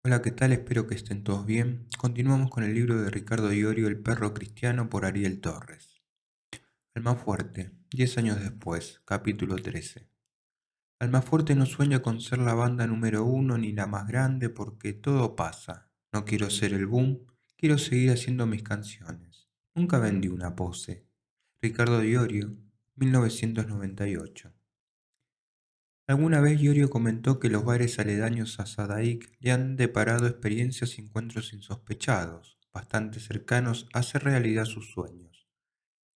Hola, ¿qué tal? Espero que estén todos bien. Continuamos con el libro de Ricardo Iorio, El perro cristiano, por Ariel Torres. Almafuerte, 10 años después, capítulo 13. Almafuerte no sueña con ser la banda número uno ni la más grande porque todo pasa. No quiero ser el boom, quiero seguir haciendo mis canciones. Nunca vendí una pose. Ricardo Iorio, 1998. Alguna vez Iorio comentó que los bares aledaños a Sadaik le han deparado experiencias y encuentros insospechados, bastante cercanos a hacer realidad sus sueños.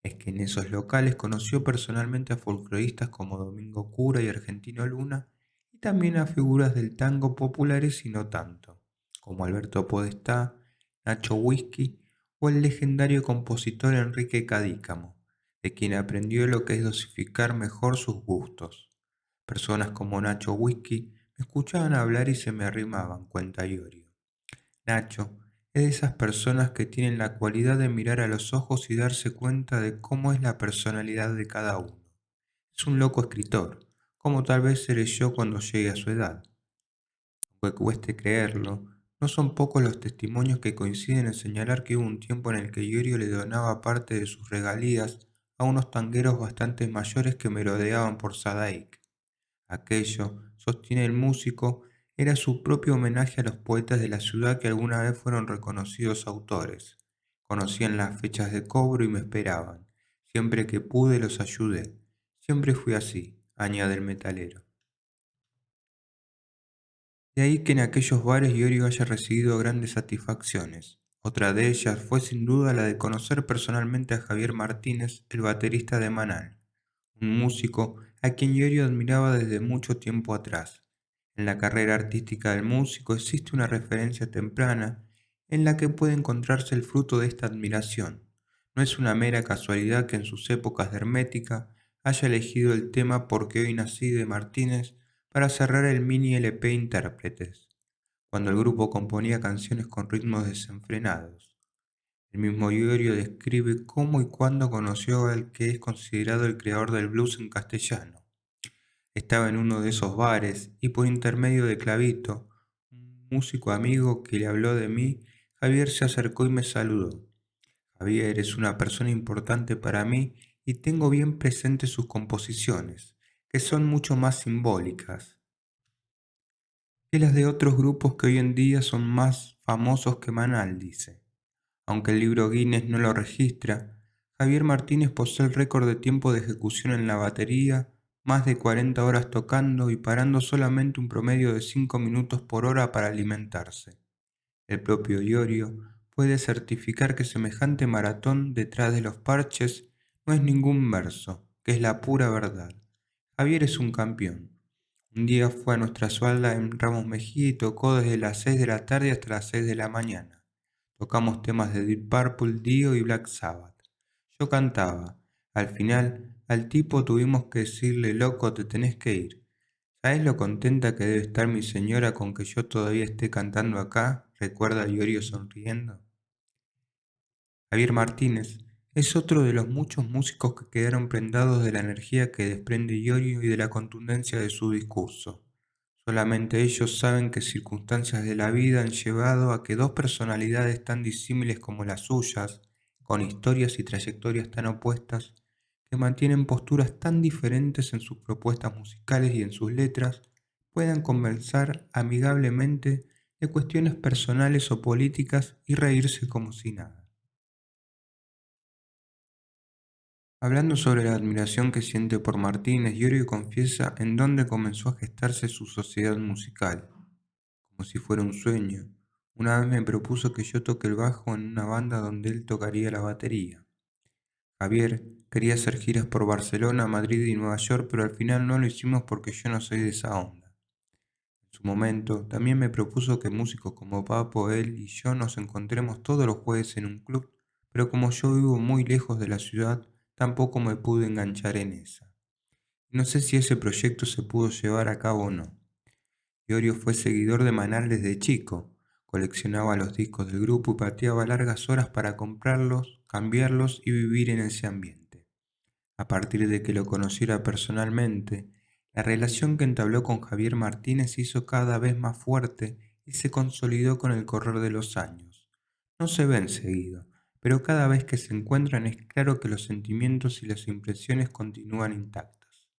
Es que en esos locales conoció personalmente a folcloristas como Domingo Cura y Argentino Luna, y también a figuras del tango populares y no tanto, como Alberto Podestá, Nacho Whisky o el legendario compositor Enrique Cadícamo, de quien aprendió lo que es dosificar mejor sus gustos. Personas como Nacho Whisky me escuchaban hablar y se me arrimaban, cuenta Iorio. Nacho es de esas personas que tienen la cualidad de mirar a los ojos y darse cuenta de cómo es la personalidad de cada uno. Es un loco escritor, como tal vez seré yo cuando llegue a su edad. Aunque cueste creerlo, no son pocos los testimonios que coinciden en señalar que hubo un tiempo en el que Iorio le donaba parte de sus regalías a unos tangueros bastante mayores que merodeaban por Sadaic. Aquello, sostiene el músico, era su propio homenaje a los poetas de la ciudad que alguna vez fueron reconocidos autores. Conocían las fechas de cobro y me esperaban. Siempre que pude los ayudé. Siempre fui así, añade el metalero. De ahí que en aquellos bares Iorio haya recibido grandes satisfacciones. Otra de ellas fue sin duda la de conocer personalmente a Javier Martínez, el baterista de Manal, un músico a quien Iorio admiraba desde mucho tiempo atrás. En la carrera artística del músico existe una referencia temprana en la que puede encontrarse el fruto de esta admiración. No es una mera casualidad que en sus épocas de hermética haya elegido el tema Porque hoy nací de Martínez para cerrar el mini LP Intérpretes, cuando el grupo componía canciones con ritmos desenfrenados. El mismo Iorio describe cómo y cuándo conoció al que es considerado el creador del blues en castellano. Estaba en uno de esos bares y por intermedio de Clavito, un músico amigo que le habló de mí, Javier se acercó y me saludó. Javier es una persona importante para mí y tengo bien presentes sus composiciones, que son mucho más simbólicas que las de otros grupos que hoy en día son más famosos que Manal, dice. Aunque el libro Guinness no lo registra, Javier Martínez posee el récord de tiempo de ejecución en la batería, más de 40 horas tocando y parando solamente un promedio de 5 minutos por hora para alimentarse. El propio Iorio puede certificar que semejante maratón detrás de los parches no es ningún verso, que es la pura verdad. Javier es un campeón. Un día fue a nuestra sualda en Ramos Mejía y tocó desde las 6 de la tarde hasta las 6 de la mañana. Tocamos temas de Deep Purple, Dio y Black Sabbath. Yo cantaba. Al final, al tipo tuvimos que decirle, loco, te tenés que ir. ¿Sabes lo contenta que debe estar mi señora con que yo todavía esté cantando acá? Recuerda Iorio sonriendo. Javier Martínez es otro de los muchos músicos que quedaron prendados de la energía que desprende Iorio y de la contundencia de su discurso. Solamente ellos saben qué circunstancias de la vida han llevado a que dos personalidades tan disímiles como las suyas, con historias y trayectorias tan opuestas, que mantienen posturas tan diferentes en sus propuestas musicales y en sus letras, puedan conversar amigablemente de cuestiones personales o políticas y reírse como si nada. Hablando sobre la admiración que siente por Martínez, Iorio confiesa en dónde comenzó a gestarse su sociedad musical, como si fuera un sueño. Una vez me propuso que yo toque el bajo en una banda donde él tocaría la batería. Javier quería hacer giras por Barcelona, Madrid y Nueva York, pero al final no lo hicimos porque yo no soy de esa onda. En su momento, también me propuso que músicos como Papo, él y yo nos encontremos todos los jueves en un club, pero como yo vivo muy lejos de la ciudad, tampoco me pude enganchar en esa. No sé si ese proyecto se pudo llevar a cabo o no. Iorio fue seguidor de Manal desde chico, coleccionaba los discos del grupo y pateaba largas horas para comprarlos, cambiarlos y vivir en ese ambiente. A partir de que lo conociera personalmente, la relación que entabló con Javier Martínez se hizo cada vez más fuerte y se consolidó con el correr de los años. No se ven seguido, pero cada vez que se encuentran es claro que los sentimientos y las impresiones continúan intactas.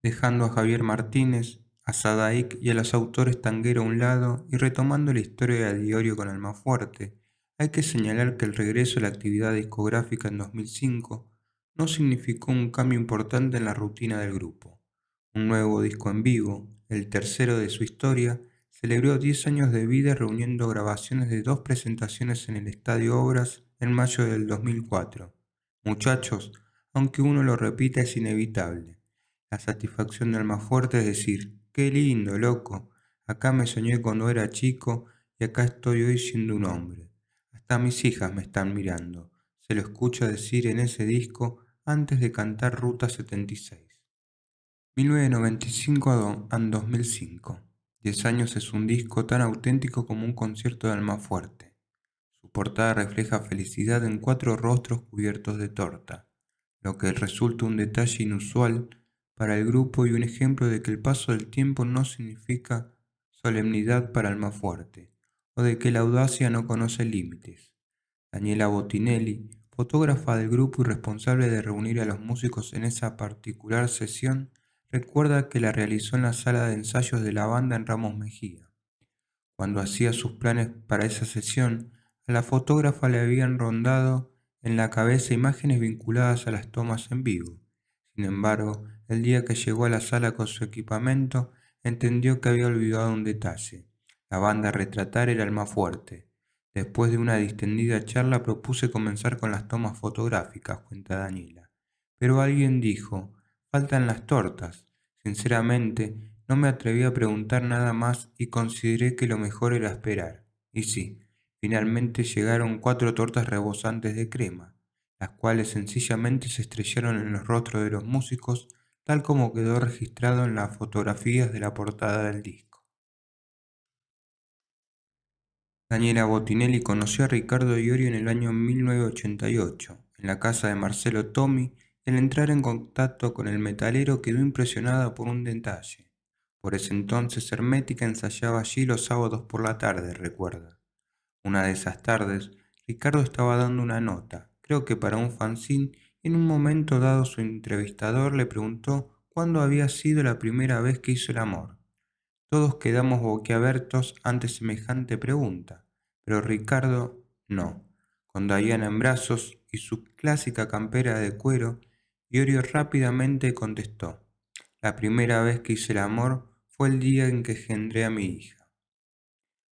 Dejando a Javier Martínez, a Sadaik y a los autores Tanguero a un lado y retomando la historia de Diorio con Almafuerte, hay que señalar que el regreso a la actividad discográfica en 2005 no significó un cambio importante en la rutina del grupo. Un nuevo disco en vivo, el tercero de su historia, celebró 10 años de vida reuniendo grabaciones de 2 presentaciones en el Estadio Obras en mayo del 2004. Muchachos, aunque uno lo repita es inevitable. La satisfacción de Almafuerte es decir, qué lindo, loco, acá me soñé cuando era chico y acá estoy hoy siendo un hombre. Hasta mis hijas me están mirando, se lo escucha decir en ese disco antes de cantar Ruta 76. 1995 a 2005. 10 años es un disco tan auténtico como un concierto de Almafuerte. Su portada refleja felicidad en 4 rostros cubiertos de torta, lo que resulta un detalle inusual para el grupo y un ejemplo de que el paso del tiempo no significa solemnidad para Almafuerte, o de que la audacia no conoce límites. Daniela Botinelli, fotógrafa del grupo y responsable de reunir a los músicos en esa particular sesión, recuerda que la realizó en la sala de ensayos de la banda en Ramos Mejía. Cuando hacía sus planes para esa sesión, a la fotógrafa le habían rondado en la cabeza imágenes vinculadas a las tomas en vivo. Sin embargo, el día que llegó a la sala con su equipamiento, entendió que había olvidado un detalle. La banda a retratar era el más fuerte. Después de una distendida charla propuse comenzar con las tomas fotográficas, cuenta Daniela. Pero alguien dijo, faltan las tortas. Sinceramente, no me atreví a preguntar nada más y consideré que lo mejor era esperar. Y sí, finalmente llegaron 4 tortas rebosantes de crema, las cuales sencillamente se estrellaron en los rostros de los músicos, tal como quedó registrado en las fotografías de la portada del disco. Daniela Botinelli conoció a Ricardo Iorio en el año 1988, en la casa de Marcelo Tommy, y al entrar en contacto con el metalero quedó impresionada por un detalle. Por ese entonces Hermética ensayaba allí los sábados por la tarde, recuerda. Una de esas tardes, Ricardo estaba dando una nota, creo que para un fanzine, y en un momento dado su entrevistador le preguntó cuándo había sido la primera vez que hizo el amor. Todos quedamos boquiabiertos ante semejante pregunta, pero Ricardo no. Con Diana en brazos y su clásica campera de cuero, Iorio rápidamente contestó: la primera vez que hice el amor fue el día en que engendré a mi hija.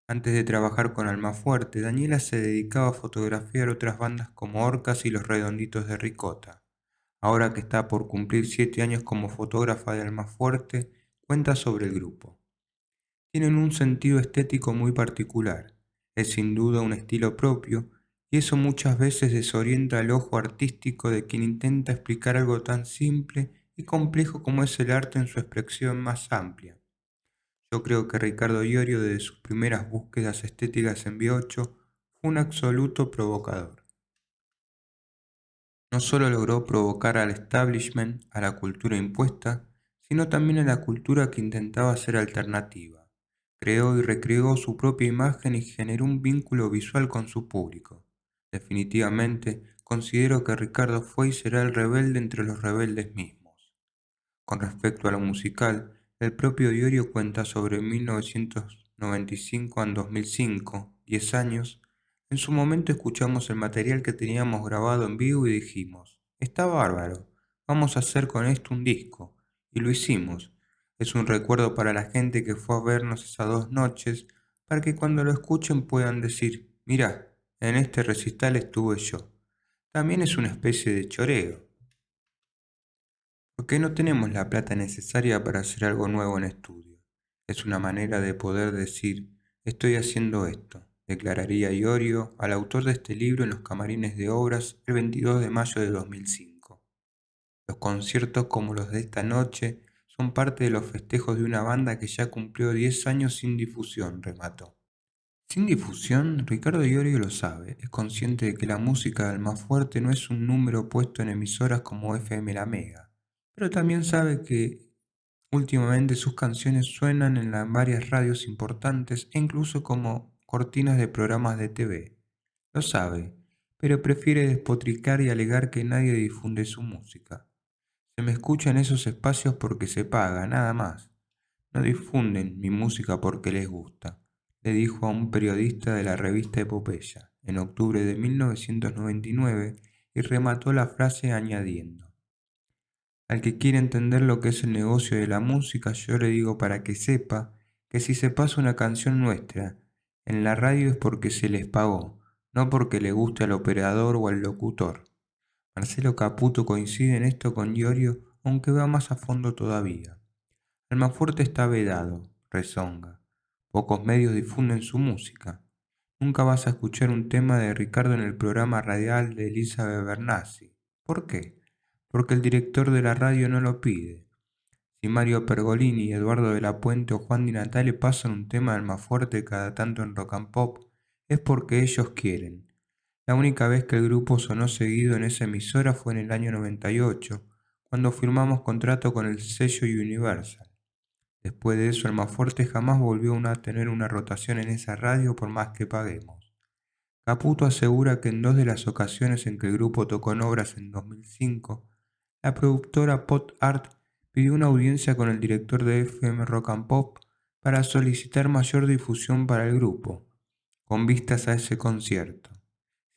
Antes de trabajar con Almafuerte, Daniela se dedicaba a fotografiar otras bandas como Orcas y Los Redonditos de Ricota. Ahora que está por cumplir 7 años como fotógrafa de Almafuerte, cuenta sobre el grupo. Tienen un sentido estético muy particular, es sin duda un estilo propio, y eso muchas veces desorienta el ojo artístico de quien intenta explicar algo tan simple y complejo como es el arte en su expresión más amplia. Yo creo que Ricardo Iorio, desde sus primeras búsquedas estéticas en B8, fue un absoluto provocador. No solo logró provocar al establishment, a la cultura impuesta, sino también a la cultura que intentaba ser alternativa. Creó y recreó su propia imagen y generó un vínculo visual con su público. Definitivamente, considero que Ricardo fue y será el rebelde entre los rebeldes mismos. Con respecto a lo musical, el propio Iorio cuenta sobre 1995 a 2005, 10 años. En su momento escuchamos el material que teníamos grabado en vivo y dijimos, está bárbaro, vamos a hacer con esto un disco. Y lo hicimos. Es un recuerdo para la gente que fue a vernos esas 2 noches, para que cuando lo escuchen puedan decir, mirá, en este recital estuve yo. También es una especie de choreo, porque no tenemos la plata necesaria para hacer algo nuevo en estudio. Es una manera de poder decir, estoy haciendo esto, declararía Iorio al autor de este libro en los camarines de obras el 22 de mayo de 2005. Los conciertos como los de esta noche son parte de los festejos de una banda que ya cumplió 10 años sin difusión, remató. Sin difusión, Ricardo Iorio lo sabe, es consciente de que la música del más fuerte no es un número puesto en emisoras como FM La Mega, pero también sabe que Últimamente sus canciones suenan en varias radios importantes e incluso como cortinas de programas de TV. Lo sabe, pero prefiere despotricar y alegar que nadie difunde su música. Se me escucha en esos espacios porque se paga, nada más. No difunden mi música porque les gusta, le dijo a un periodista de la revista Epopeya en octubre de 1999 y remató la frase añadiendo: al que quiere entender lo que es el negocio de la música, yo le digo para que sepa que si se pasa una canción nuestra en la radio es porque se les pagó, no porque le guste al operador o al locutor. Marcelo Caputo coincide en esto con Iorio, aunque va más a fondo todavía. Almafuerte está vedado, rezonga. Pocos medios difunden su música. Nunca vas a escuchar un tema de Ricardo en el programa radial de Elizabeth Bernassi. ¿Por qué? Porque el director de la radio no lo pide. Si Mario Pergolini, Eduardo de la Puente o Juan Di Natale pasan un tema de Almafuerte cada tanto en Rock and Pop, es porque ellos quieren. La única vez que el grupo sonó seguido en esa emisora fue en el año 98, cuando firmamos contrato con el sello Universal. Después de eso, Almafuerte jamás volvió a tener una rotación en esa radio por más que paguemos. Caputo asegura que en dos de las ocasiones en que el grupo tocó en obras en 2005, la productora Pot Art pidió una audiencia con el director de FM Rock and Pop para solicitar mayor difusión para el grupo, con vistas a ese concierto.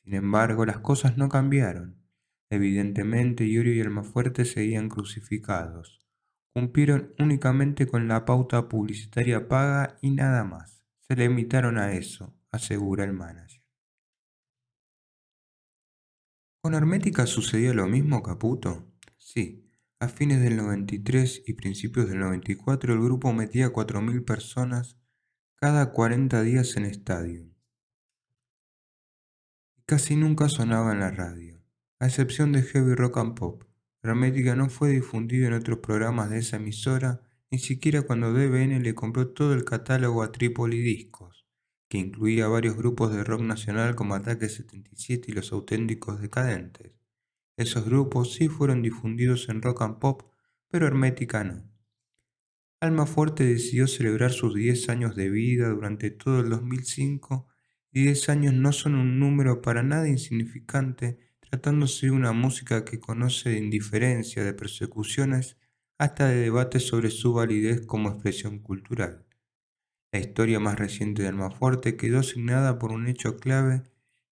Sin embargo, las cosas no cambiaron. Evidentemente, Iorio y Almafuerte seguían crucificados. Cumplieron únicamente con la pauta publicitaria paga y nada más. Se limitaron a eso, asegura el manager. ¿Con Hermética sucedió lo mismo, Caputo? Sí, a fines del 93 y principios del 94 el grupo metía 4.000 personas cada 40 días en estadio. Y casi nunca sonaba en la radio, a excepción de Heavy Rock and Pop. Hermética no fue difundido en otros programas de esa emisora, ni siquiera cuando DBN le compró todo el catálogo a Trípoli Discos, que incluía varios grupos de rock nacional como Ataque 77 y Los Auténticos Decadentes. Esos grupos sí fueron difundidos en Rock and Pop, pero Hermética no. Almafuerte decidió celebrar sus 10 años de vida durante todo el 2005 y 10 años no son un número para nada insignificante tratándose de una música que conoce de indiferencia, de persecuciones, hasta de debates sobre su validez como expresión cultural. La historia más reciente de Almafuerte quedó asignada por un hecho clave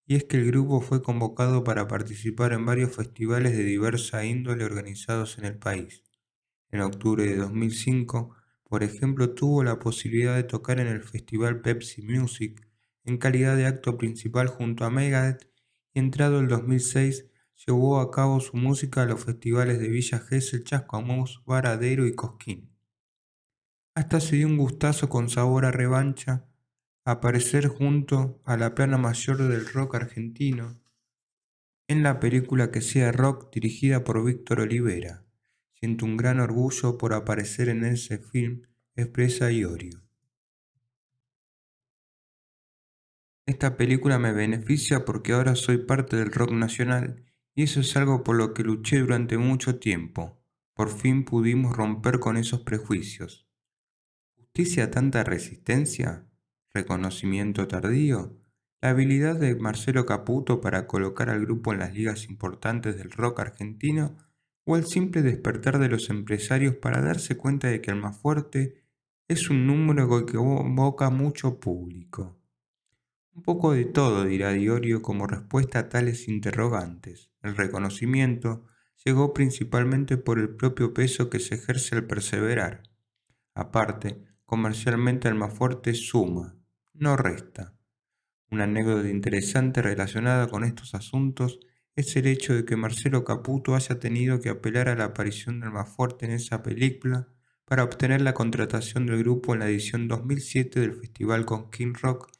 y es que el grupo fue convocado para participar en varios festivales de diversa índole organizados en el país. En octubre de 2005, por ejemplo, tuvo la posibilidad de tocar en el festival Pepsi Music en calidad de acto principal junto a Megadeth y entrado el 2006 llevó a cabo su música a los festivales de Villa Gesell, Chascomús, Varadero y Cosquín. Hasta se dio un gustazo con sabor a revancha aparecer junto a la plana mayor del rock argentino en la película Que sea rock dirigida por Víctor Olivera. Siento un gran orgullo por aparecer en ese film, expresa Iorio. Esta película me beneficia porque ahora soy parte del rock nacional y eso es algo por lo que luché durante mucho tiempo. Por fin pudimos romper con esos prejuicios. ¿Justicia tanta resistencia? ¿Reconocimiento tardío? ¿La habilidad de Marcelo Caputo para colocar al grupo en las ligas importantes del rock argentino? ¿O el simple despertar de los empresarios para darse cuenta de que Almafuerte es un número que convoca mucho público? Un poco de todo, dirá Diorio como respuesta a tales interrogantes. El reconocimiento llegó principalmente por el propio peso que se ejerce al perseverar. Aparte, comercialmente Almafuerte suma, no resta. Una anécdota interesante relacionada con estos asuntos es el hecho de que Marcelo Caputo haya tenido que apelar a la aparición de Almafuerte en esa película para obtener la contratación del grupo en la edición 2007 del Festival con King Rock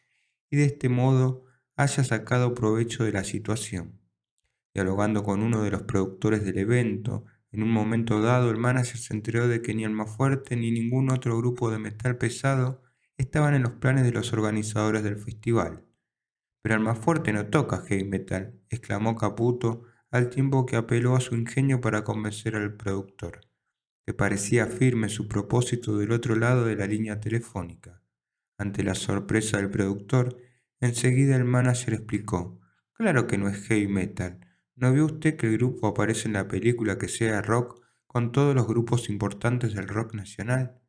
y de este modo haya sacado provecho de la situación. Dialogando con uno de los productores del evento, en un momento dado el manager se enteró de que ni Almafuerte ni ningún otro grupo de metal pesado estaban en los planes de los organizadores del festival. Pero Almafuerte no toca heavy metal, exclamó Caputo al tiempo que apeló a su ingenio para convencer al productor. que parecía firme su propósito del otro lado de la línea telefónica. Ante la sorpresa del productor, enseguida el manager explicó: «Claro que no es heavy metal. ¿No vio usted que el grupo aparece en la película que sea rock con todos los grupos importantes del rock nacional?»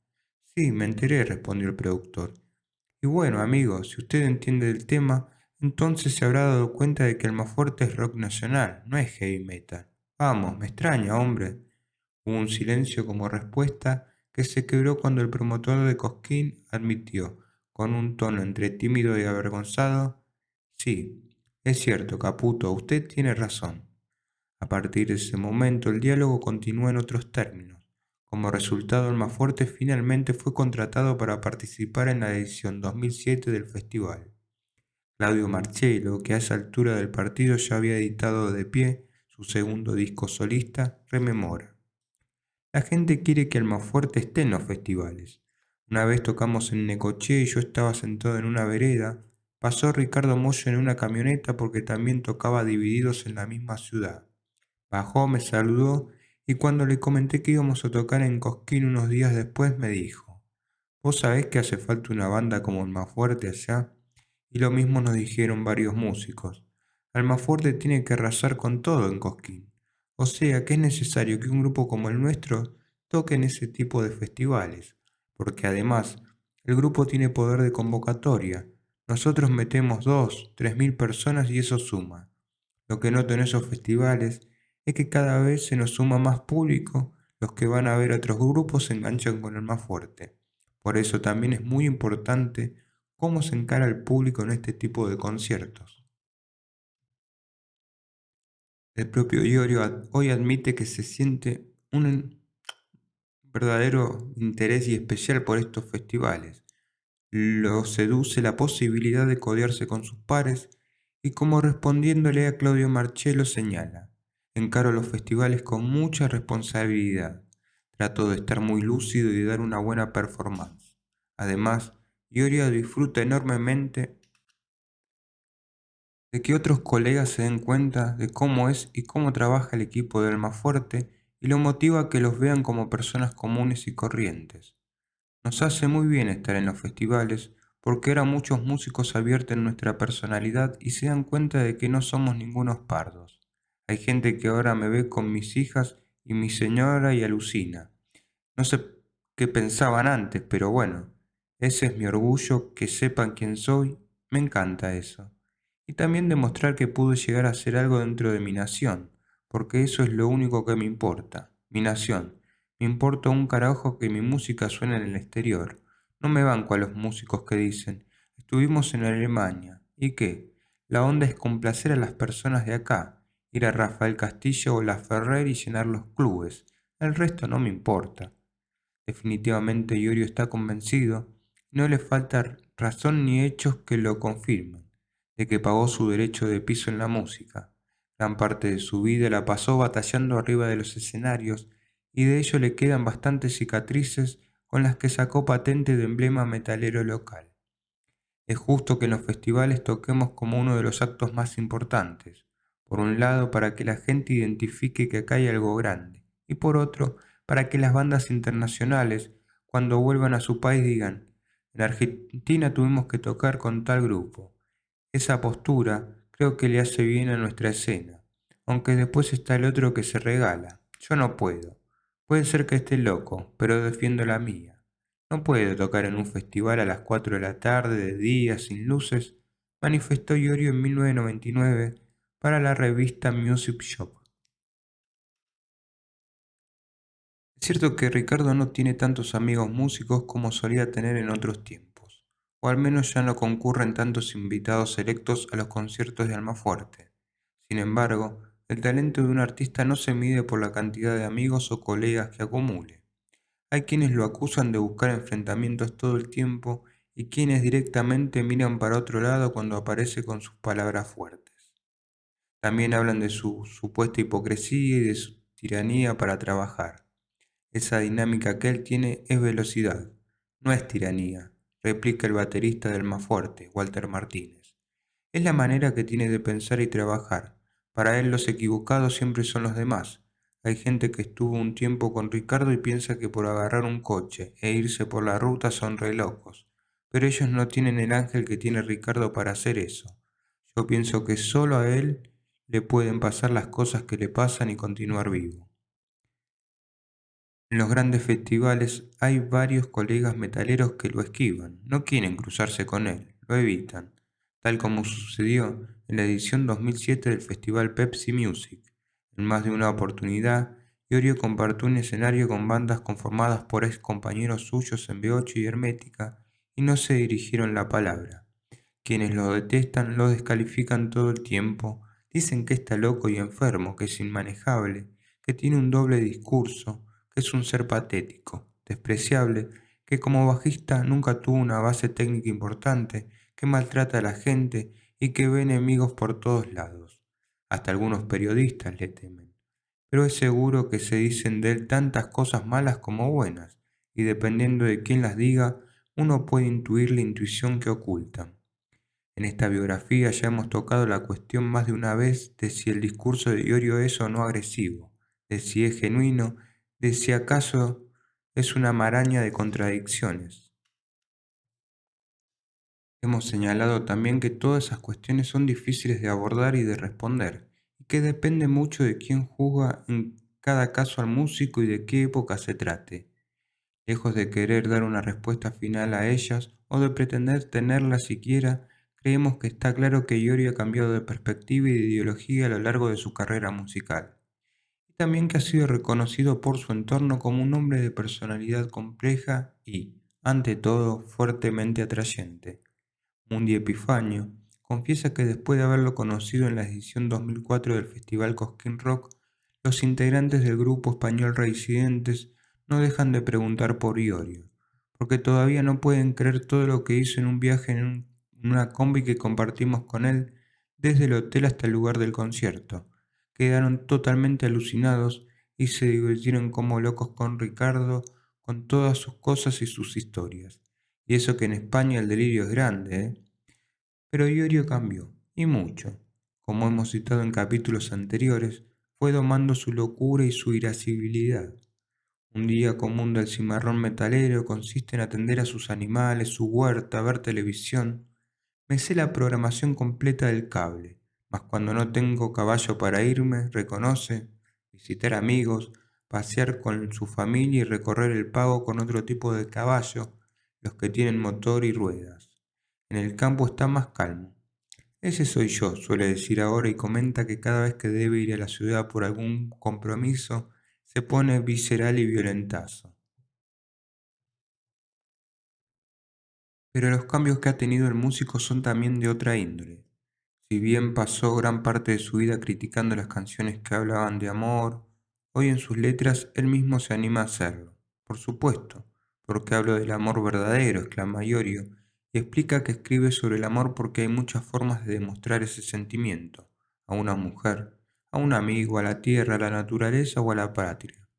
«Sí, me enteré», respondió el productor. «Y bueno, amigo, si usted entiende del tema, entonces se habrá dado cuenta de que Almafuerte es rock nacional, no es heavy metal. Vamos, me extraña, hombre». Hubo un silencio como respuesta que se quebró cuando el promotor de Cosquín admitió, con un tono entre tímido y avergonzado: «Sí, es cierto, Caputo, usted tiene razón». A partir de ese momento el diálogo continuó en otros términos. Como resultado, Almafuerte finalmente fue contratado para participar en la edición 2007 del festival. Claudio Marcello, que a esa altura del partido ya había editado De Pie, su segundo disco solista, rememora: «La gente quiere que Almafuerte esté en los festivales. Una vez tocamos en Necochea y yo estaba sentado en una vereda. Pasó Ricardo Mollo en una camioneta porque también tocaba Divididos en la misma ciudad. Bajó, me saludó y cuando le comenté que íbamos a tocar en Cosquín unos días después me dijo: «¿Vos sabés que hace falta una banda como Almafuerte allá?». Y lo mismo nos dijeron varios músicos. Almafuerte tiene que arrasar con todo en Cosquín. O sea que es necesario que un grupo como el nuestro toque en ese tipo de festivales, porque además el grupo tiene poder de convocatoria. Nosotros metemos 2, 3 mil personas y eso suma. Lo que noto en esos festivales es que cada vez se nos suma más público, los que van a ver a otros grupos se enganchan con el más fuerte. Por eso también es muy importante cómo se encara al público en este tipo de conciertos». El propio Iorio hoy admite que se siente un verdadero interés y especial por estos festivales. Lo seduce la posibilidad de codearse con sus pares y, como respondiéndole a Claudio Marcello, señala: «Encaro los festivales con mucha responsabilidad. Trato de estar muy lúcido y de dar una buena performance. Además, Iorio disfruta enormemente de que otros colegas se den cuenta de cómo es y cómo trabaja el equipo de Almafuerte y lo motiva a que los vean como personas comunes y corrientes. Nos hace muy bien estar en los festivales porque ahora muchos músicos advierten nuestra personalidad y se dan cuenta de que no somos ningunos pardos. Hay gente que ahora me ve con mis hijas y mi señora y alucina. No sé qué pensaban antes, pero bueno, ese es mi orgullo, que sepan quién soy, me encanta eso. Y también demostrar que pude llegar a hacer algo dentro de mi nación, porque eso es lo único que me importa, mi nación. Me importa un carajo que mi música suene en el exterior. No me banco a los músicos que dicen: «Estuvimos en Alemania». ¿Y qué? La onda es complacer a las personas de acá, ir a Rafael Castillo o La Ferrer y llenar los clubes. El resto no me importa. Definitivamente Iorio está convencido, y no le falta razón ni hechos que lo confirmen, de que pagó su derecho de piso en la música. Gran parte de su vida la pasó batallando arriba de los escenarios y de ello le quedan bastantes cicatrices con las que sacó patente de emblema metalero local. Es justo que en los festivales toquemos como uno de los actos más importantes, por un lado para que la gente identifique que acá hay algo grande, y por otro para que las bandas internacionales, cuando vuelvan a su país, digan: «En Argentina tuvimos que tocar con tal grupo». Esa postura creo que le hace bien a nuestra escena, aunque después está el otro que se regala: «Yo no puedo. Puede ser que esté loco, pero defiendo la mía. No puedo tocar en un festival a las 4 de la tarde, de día, sin luces», manifestó Iorio en 1999 para la revista Music Shop. Es cierto que Ricardo no tiene tantos amigos músicos como solía tener en otros tiempos, o al menos ya no concurren tantos invitados selectos a los conciertos de Almafuerte. Sin embargo, el talento de un artista no se mide por la cantidad de amigos o colegas que acumule. Hay quienes lo acusan de buscar enfrentamientos todo el tiempo y quienes directamente miran para otro lado cuando aparece con sus palabras fuertes. También hablan de su supuesta hipocresía y de su tiranía para trabajar. Esa dinámica que él tiene es velocidad, no es tiranía, replica el baterista del más fuerte, Walter Martínez. Es la manera que tiene de pensar y trabajar. Para él los equivocados siempre son los demás. Hay gente que estuvo un tiempo con Ricardo y piensa que por agarrar un coche e irse por la ruta son re locos, pero ellos no tienen el ángel que tiene Ricardo para hacer eso. Yo pienso que solo a él le pueden pasar las cosas que le pasan y continuar vivo. En los grandes festivales hay varios colegas metaleros que lo esquivan, no quieren cruzarse con él, lo evitan, tal como sucedió en la edición 2007 del Festival Pepsi Music. En más de una oportunidad, Iorio compartió un escenario con bandas conformadas por ex compañeros suyos en B8 y Hermética y no se dirigieron la palabra. Quienes lo detestan lo descalifican todo el tiempo, dicen que está loco y enfermo, que es inmanejable, que tiene un doble discurso, que es un ser patético, despreciable, que como bajista nunca tuvo una base técnica importante, que maltrata a la gente y que ve enemigos por todos lados. Hasta algunos periodistas le temen. Pero es seguro que se dicen de él tantas cosas malas como buenas, y dependiendo de quién las diga, uno puede intuir la intuición que ocultan. En esta biografía ya hemos tocado la cuestión más de una vez de si el discurso de Iorio es o no agresivo, de si es genuino, de si acaso es una maraña de contradicciones. Hemos señalado también que todas esas cuestiones son difíciles de abordar y de responder, y que depende mucho de quién juzga en cada caso al músico y de qué época se trate. Lejos de querer dar una respuesta final a ellas o de pretender tenerla siquiera, creemos que está claro que Iorio ha cambiado de perspectiva y de ideología a lo largo de su carrera musical, y también que ha sido reconocido por su entorno como un hombre de personalidad compleja y, ante todo, fuertemente atrayente. Mundi Epifanio confiesa que después de haberlo conocido en la edición 2004 del Festival Cosquín Rock, los integrantes del grupo español Reincidentes no dejan de preguntar por Iorio, porque todavía no pueden creer todo lo que hizo en un viaje en una combi que compartimos con él desde el hotel hasta el lugar del concierto. Quedaron totalmente alucinados y se divirtieron como locos con Ricardo, con todas sus cosas y sus historias. Y eso que en España el delirio es grande, ¿eh? Pero Iorio cambió, y mucho. Como hemos citado en capítulos anteriores, fue domando su locura y su irascibilidad. Un día común del cimarrón metalero consiste en atender a sus animales, su huerta, ver televisión. Me sé la programación completa del cable, mas cuando no tengo caballo para irme, reconoce, visitar amigos, pasear con su familia y recorrer el pago con otro tipo de caballo, los que tienen motor y ruedas. En el campo está más calmo. Ese soy yo, suele decir ahora y comenta que cada vez que debe ir a la ciudad por algún compromiso, se pone visceral y violentazo. Pero los cambios que ha tenido el músico son también de otra índole. Si bien pasó gran parte de su vida criticando las canciones que hablaban de amor, hoy en sus letras él mismo se anima a hacerlo. Por supuesto, porque hablo del amor verdadero, exclama Iorio, y explica que escribe sobre el amor porque hay muchas formas de demostrar ese sentimiento, a una mujer, a un amigo, a la tierra, a la naturaleza o a la patria.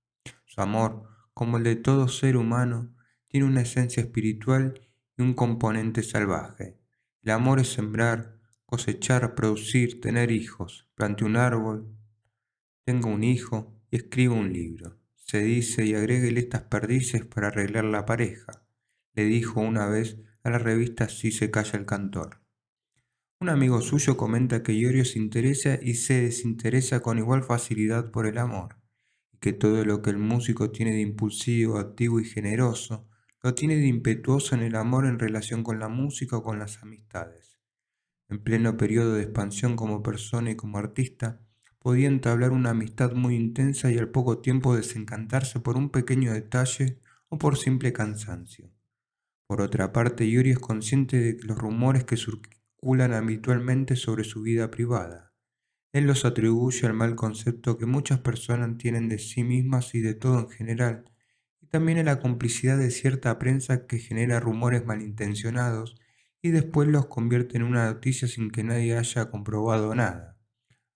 Su amor, como el de todo ser humano, tiene una esencia espiritual y un componente salvaje. El amor es sembrar, cosechar, producir, tener hijos. Plante un árbol, tenga un hijo y escriba un libro. Se dice y agréguele estas perdices para arreglar la pareja, le dijo una vez a la revista Si se calla el cantor. Un amigo suyo comenta que Iorio se interesa y se desinteresa con igual facilidad por el amor, y que todo lo que el músico tiene de impulsivo, activo y generoso, lo tiene de impetuoso en el amor en relación con la música o con las amistades. En pleno periodo de expansión como persona y como artista, podía entablar una amistad muy intensa y al poco tiempo desencantarse por un pequeño detalle o por simple cansancio. Por otra parte, Yuri es consciente de los rumores que circulan habitualmente sobre su vida privada. Él los atribuye al mal concepto que muchas personas tienen de sí mismas y de todo en general, y también a la complicidad de cierta prensa que genera rumores malintencionados y después los convierte en una noticia sin que nadie haya comprobado nada.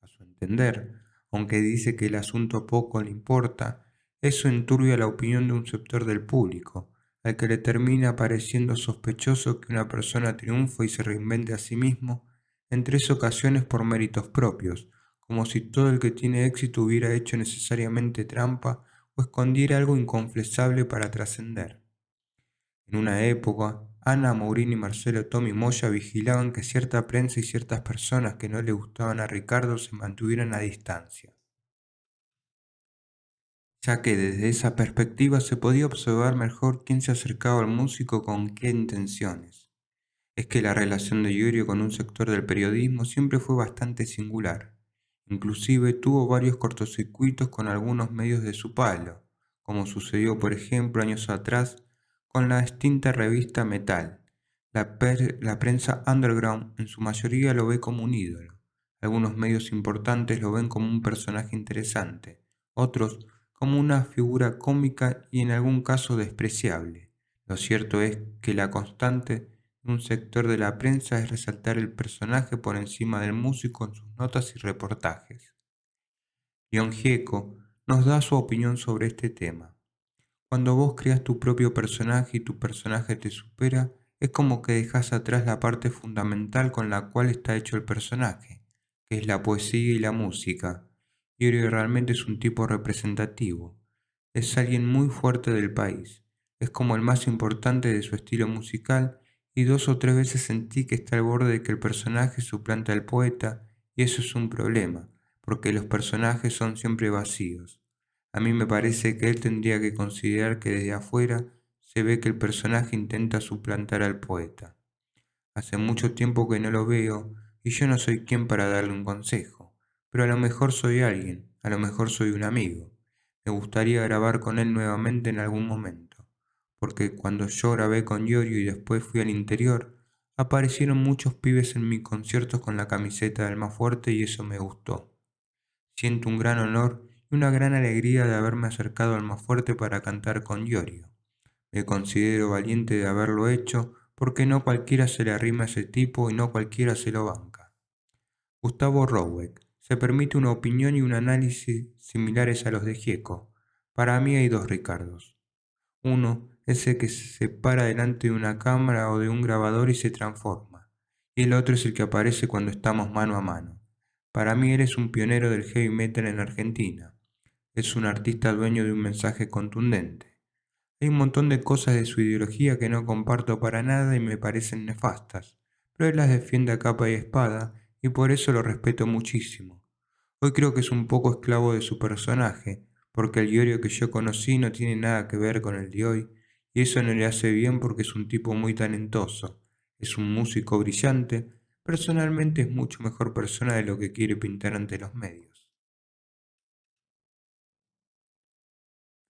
A su entender, aunque dice que el asunto poco le importa, eso enturbia la opinión de un sector del público, al que le termina pareciendo sospechoso que una persona triunfe y se reinvente a sí mismo en tres ocasiones por méritos propios, como si todo el que tiene éxito hubiera hecho necesariamente trampa o escondiera algo inconfesable para trascender. En una época, Ana Mourini y Marcelo Tommy Moya vigilaban que cierta prensa y ciertas personas que no le gustaban a Ricardo se mantuvieran a distancia, ya que desde esa perspectiva se podía observar mejor quién se acercaba al músico con qué intenciones. Es que la relación de Iorio con un sector del periodismo siempre fue bastante singular. Inclusive tuvo varios cortocircuitos con algunos medios de su palo, como sucedió por ejemplo años atrás con la extinta revista Metal. La prensa underground en su mayoría lo ve como un ídolo. Algunos medios importantes lo ven como un personaje interesante, otros como una figura cómica y en algún caso despreciable. Lo cierto es que la constante un sector de la prensa es resaltar el personaje por encima del músico en sus notas y reportajes. Leon Gieco nos da su opinión sobre este tema. Cuando vos creas tu propio personaje y tu personaje te supera, es como que dejas atrás la parte fundamental con la cual está hecho el personaje, que es la poesía y la música. Yuri realmente es un tipo representativo. Es alguien muy fuerte del país. Es como el más importante de su estilo musical y 2 o 3 veces sentí que está al borde de que el personaje suplanta al poeta y eso es un problema, porque los personajes son siempre vacíos. A mí me parece que él tendría que considerar que desde afuera se ve que el personaje intenta suplantar al poeta. Hace mucho tiempo que no lo veo y yo no soy quien para darle un consejo, pero a lo mejor soy alguien, a lo mejor soy un amigo. Me gustaría grabar con él nuevamente en algún momento, porque cuando yo grabé con Yorio y después fui al interior, aparecieron muchos pibes en mis conciertos con la camiseta del más fuerte y eso me gustó. Siento un gran honor y una gran alegría de haberme acercado al más fuerte para cantar con Yorio. Me considero valiente de haberlo hecho porque no cualquiera se le arrima a ese tipo y no cualquiera se lo banca. Gustavo Roweck. Se permite una opinión y un análisis similares a los de Gieco. Para mí hay dos Ricardos. Uno es el que se para delante de una cámara o de un grabador y se transforma. Y el otro es el que aparece cuando estamos mano a mano. Para mí eres un pionero del heavy metal en Argentina. Es un artista dueño de un mensaje contundente. Hay un montón de cosas de su ideología que no comparto para nada y me parecen nefastas, pero él las defiende a capa y espada y por eso lo respeto muchísimo. Hoy creo que es un poco esclavo de su personaje, porque el Iorio que yo conocí no tiene nada que ver con el de hoy, y eso no le hace bien porque es un tipo muy talentoso, es un músico brillante, personalmente es mucho mejor persona de lo que quiere pintar ante los medios.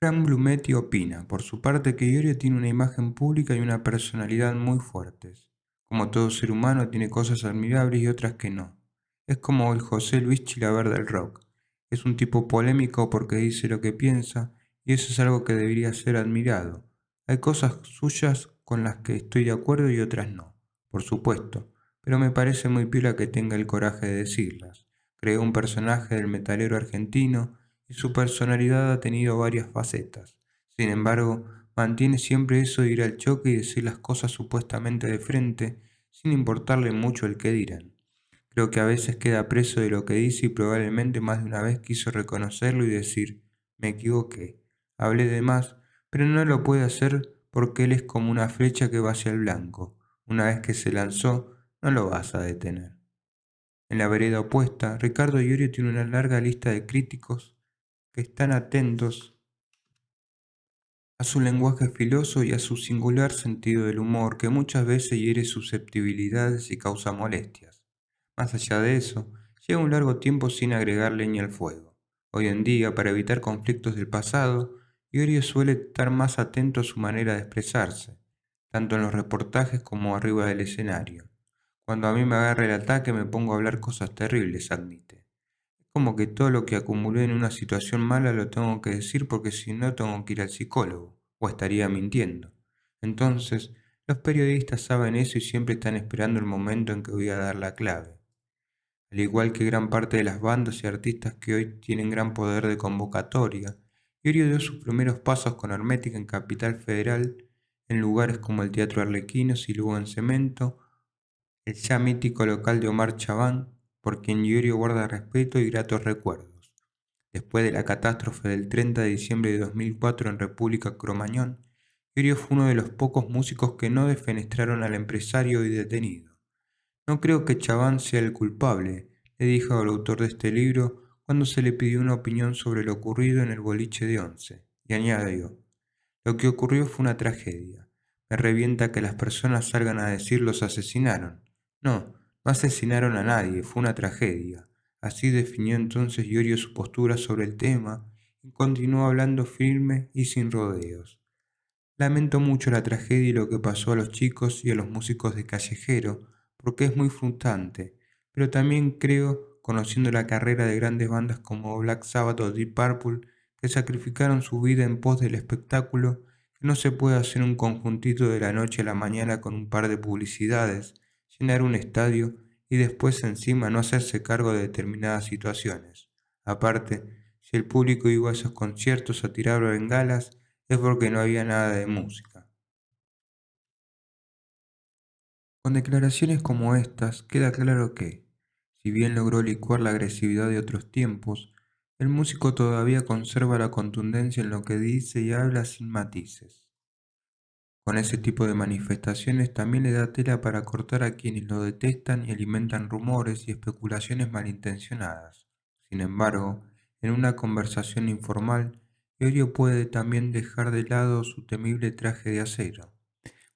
Fran Blumetti opina, por su parte, que Iorio tiene una imagen pública y una personalidad muy fuertes. Como todo ser humano tiene cosas admirables y otras que no. Es como el José Luis Chilaver del rock. Es un tipo polémico porque dice lo que piensa y eso es algo que debería ser admirado. Hay cosas suyas con las que estoy de acuerdo y otras no, por supuesto, pero me parece muy piola que tenga el coraje de decirlas. Creó un personaje del metalero argentino y su personalidad ha tenido varias facetas. Sin embargo, mantiene siempre eso de ir al choque y decir las cosas supuestamente de frente, sin importarle mucho el que dirán. Creo que a veces queda preso de lo que dice y probablemente más de una vez quiso reconocerlo y decir, me equivoqué, hablé de más, pero no lo puede hacer porque él es como una flecha que va hacia el blanco. Una vez que se lanzó, no lo vas a detener. En la vereda opuesta, Ricardo Iorio tiene una larga lista de críticos que están atentos a su lenguaje filoso y a su singular sentido del humor que muchas veces hiere susceptibilidades y causa molestias. Más allá de eso, lleva un largo tiempo sin agregar leña al fuego. Hoy en día, para evitar conflictos del pasado, Iorio suele estar más atento a su manera de expresarse, tanto en los reportajes como arriba del escenario. Cuando a mí me agarra el ataque me pongo a hablar cosas terribles, admite. Como que todo lo que acumulé en una situación mala lo tengo que decir porque si no tengo que ir al psicólogo, o estaría mintiendo. Entonces, los periodistas saben eso y siempre están esperando el momento en que voy a dar la clave. Al igual que gran parte de las bandas y artistas que hoy tienen gran poder de convocatoria, Iorio dio sus primeros pasos con Hermética en Capital Federal, en lugares como el Teatro Arlequinos y luego en Cemento, el ya mítico local de Omar Chabán, por quien Iorio guarda respeto y gratos recuerdos. Después de la catástrofe del 30 de diciembre de 2004 en República Cromañón, Iorio fue uno de los pocos músicos que no defenestraron al empresario y detenido. No creo que Chaván sea el culpable, le dijo al autor de este libro cuando se le pidió una opinión sobre lo ocurrido en el boliche de Once, y añadió: lo que ocurrió fue una tragedia. Me revienta que las personas salgan a decir los asesinaron. No, no asesinaron a nadie, fue una tragedia. Así definió entonces Iorio su postura sobre el tema y continuó hablando firme y sin rodeos. Lamento mucho la tragedia y lo que pasó a los chicos y a los músicos de callejero, porque es muy frustrante, pero también creo, conociendo la carrera de grandes bandas como Black Sabbath o Deep Purple, que sacrificaron su vida en pos del espectáculo, que no se puede hacer un conjuntito de la noche a la mañana con un par de publicidades, llenar un estadio y después encima no hacerse cargo de determinadas situaciones. Aparte, si el público iba a esos conciertos a tirar bengalas, es porque no había nada de música. Con declaraciones como estas, queda claro que, si bien logró licuar la agresividad de otros tiempos, el músico todavía conserva la contundencia en lo que dice y habla sin matices. Con ese tipo de manifestaciones también le da tela para cortar a quienes lo detestan y alimentan rumores y especulaciones malintencionadas. Sin embargo, en una conversación informal, Iorio puede también dejar de lado su temible traje de acero.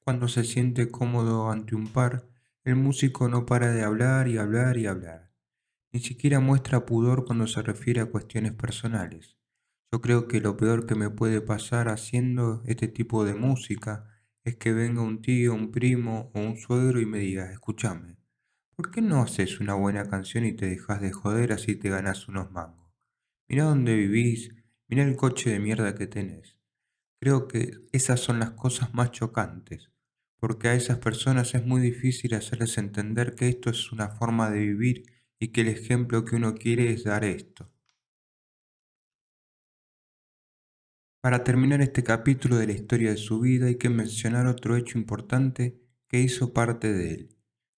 Cuando se siente cómodo ante un par, el músico no para de hablar y hablar y hablar. Ni siquiera muestra pudor cuando se refiere a cuestiones personales. Yo creo que lo peor que me puede pasar haciendo este tipo de música es que venga un tío, un primo o un suegro y me diga: escúchame, ¿por qué no haces una buena canción y te dejas de joder así te ganas unos mangos? Mirá dónde vivís, mirá el coche de mierda que tenés. Creo que esas son las cosas más chocantes, porque a esas personas es muy difícil hacerles entender que esto es una forma de vivir y que el ejemplo que uno quiere es dar esto. Para terminar este capítulo de la historia de su vida hay que mencionar otro hecho importante que hizo parte de él.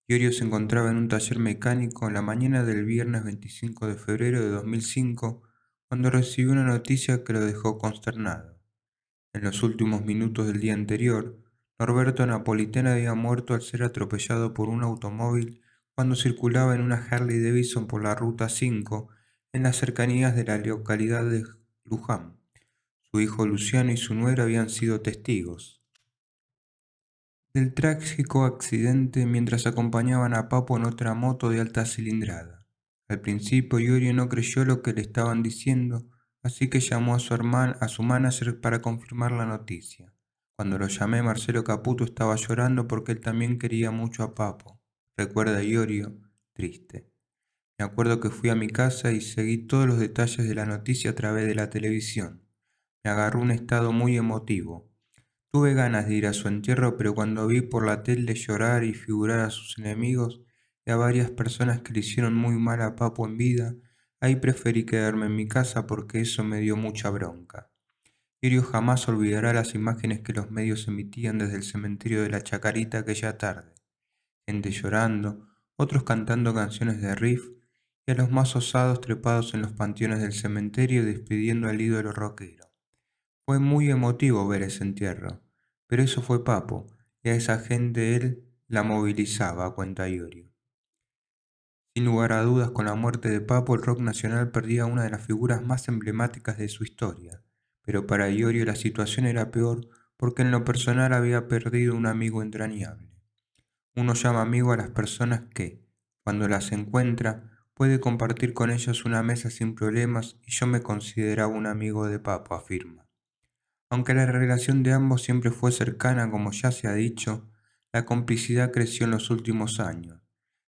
Iorio se encontraba en un taller mecánico en la mañana del viernes 25 de febrero de 2005 cuando recibió una noticia que lo dejó consternado. En los últimos minutos del día anterior, Norberto Napolitano había muerto al ser atropellado por un automóvil cuando circulaba en una Harley Davidson por la Ruta 5 en las cercanías de la localidad de Luján. Su hijo Luciano y su nuera habían sido testigos del trágico accidente mientras acompañaban a Papo en otra moto de alta cilindrada. Al principio Iorio no creyó lo que le estaban diciendo, así que llamó a su manager para confirmar la noticia. Cuando lo llamé, Marcelo Caputo estaba llorando porque él también quería mucho a Papo. Recuerda Iorio, triste. Me acuerdo que fui a mi casa y seguí todos los detalles de la noticia a través de la televisión. Me agarró un estado muy emotivo. Tuve ganas de ir a su entierro, pero cuando vi por la tele llorar y figurar a sus enemigos y a varias personas que le hicieron muy mal a Papo en vida, ahí preferí quedarme en mi casa porque eso me dio mucha bronca. Irio jamás olvidará las imágenes que los medios emitían desde el cementerio de la Chacarita aquella tarde. Gente llorando, otros cantando canciones de riff y a los más osados trepados en los panteones del cementerio despidiendo al ídolo rockero. Fue muy emotivo ver ese entierro, pero eso fue Papo, y a esa gente él la movilizaba, cuenta Iorio. Sin lugar a dudas, con la muerte de Papo, el rock nacional perdía una de las figuras más emblemáticas de su historia, pero para Iorio la situación era peor porque en lo personal había perdido un amigo entrañable. Uno llama amigo a las personas que, cuando las encuentra, puede compartir con ellos una mesa sin problemas y yo me consideraba un amigo de Papo, afirma. Aunque la relación de ambos siempre fue cercana, como ya se ha dicho, la complicidad creció en los últimos años,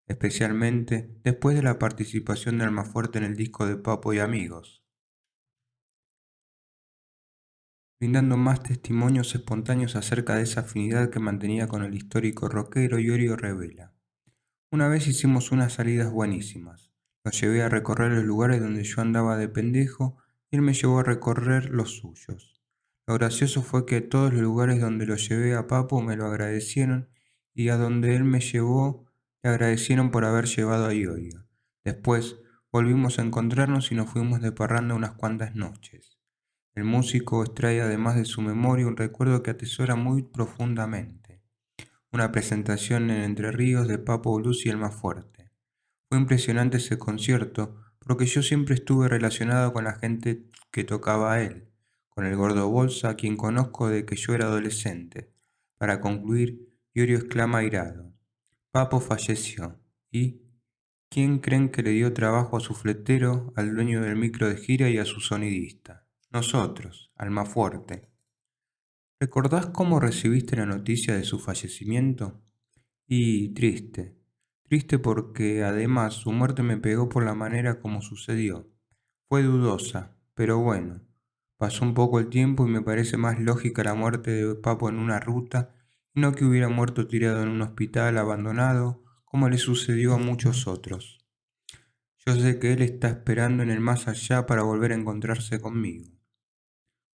especialmente después de la participación de Almafuerte en el disco de Papo y Amigos, brindando más testimonios espontáneos acerca de esa afinidad que mantenía con el histórico rockero. Iorio revela: una vez hicimos unas salidas buenísimas. Lo llevé a recorrer los lugares donde yo andaba de pendejo y él me llevó a recorrer los suyos. Lo gracioso fue que todos los lugares donde lo llevé a Papo me lo agradecieron y a donde él me llevó le agradecieron por haber llevado a Iorio. Después volvimos a encontrarnos y nos fuimos de parranda unas cuantas noches. El músico extrae además de su memoria un recuerdo que atesora muy profundamente. Una presentación en Entre Ríos de Papo Blues y Almafuerte. Fue impresionante ese concierto porque yo siempre estuve relacionado con la gente que tocaba a él, con el Gordo Bolsa, a quien conozco de que yo era adolescente. Para concluir, Iorio exclama airado: Papo falleció. ¿Y quién creen que le dio trabajo a su fletero, al dueño del micro de gira y a su sonidista? Nosotros, Almafuerte. ¿Recordás cómo recibiste la noticia de su fallecimiento? Y triste, triste porque además su muerte me pegó por la manera como sucedió. Fue dudosa, pero bueno, pasó un poco el tiempo y me parece más lógica la muerte de Papo en una ruta y no que hubiera muerto tirado en un hospital abandonado como le sucedió a muchos otros. Yo sé que él está esperando en el más allá para volver a encontrarse conmigo.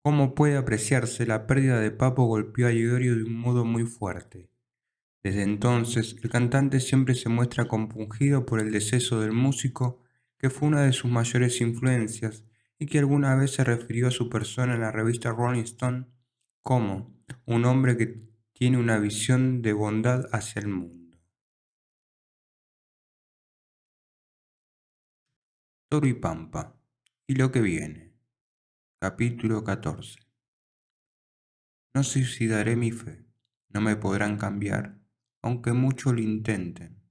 Como puede apreciarse, la pérdida de Papo golpeó a Iorio de un modo muy fuerte. Desde entonces, el cantante siempre se muestra compungido por el deceso del músico que fue una de sus mayores influencias y que alguna vez se refirió a su persona en la revista Rolling Stone como un hombre que tiene una visión de bondad hacia el mundo. Toro y Pampa. Y lo que viene. Capítulo 14. No suicidaré mi fe. No me podrán cambiar, aunque mucho lo intenten.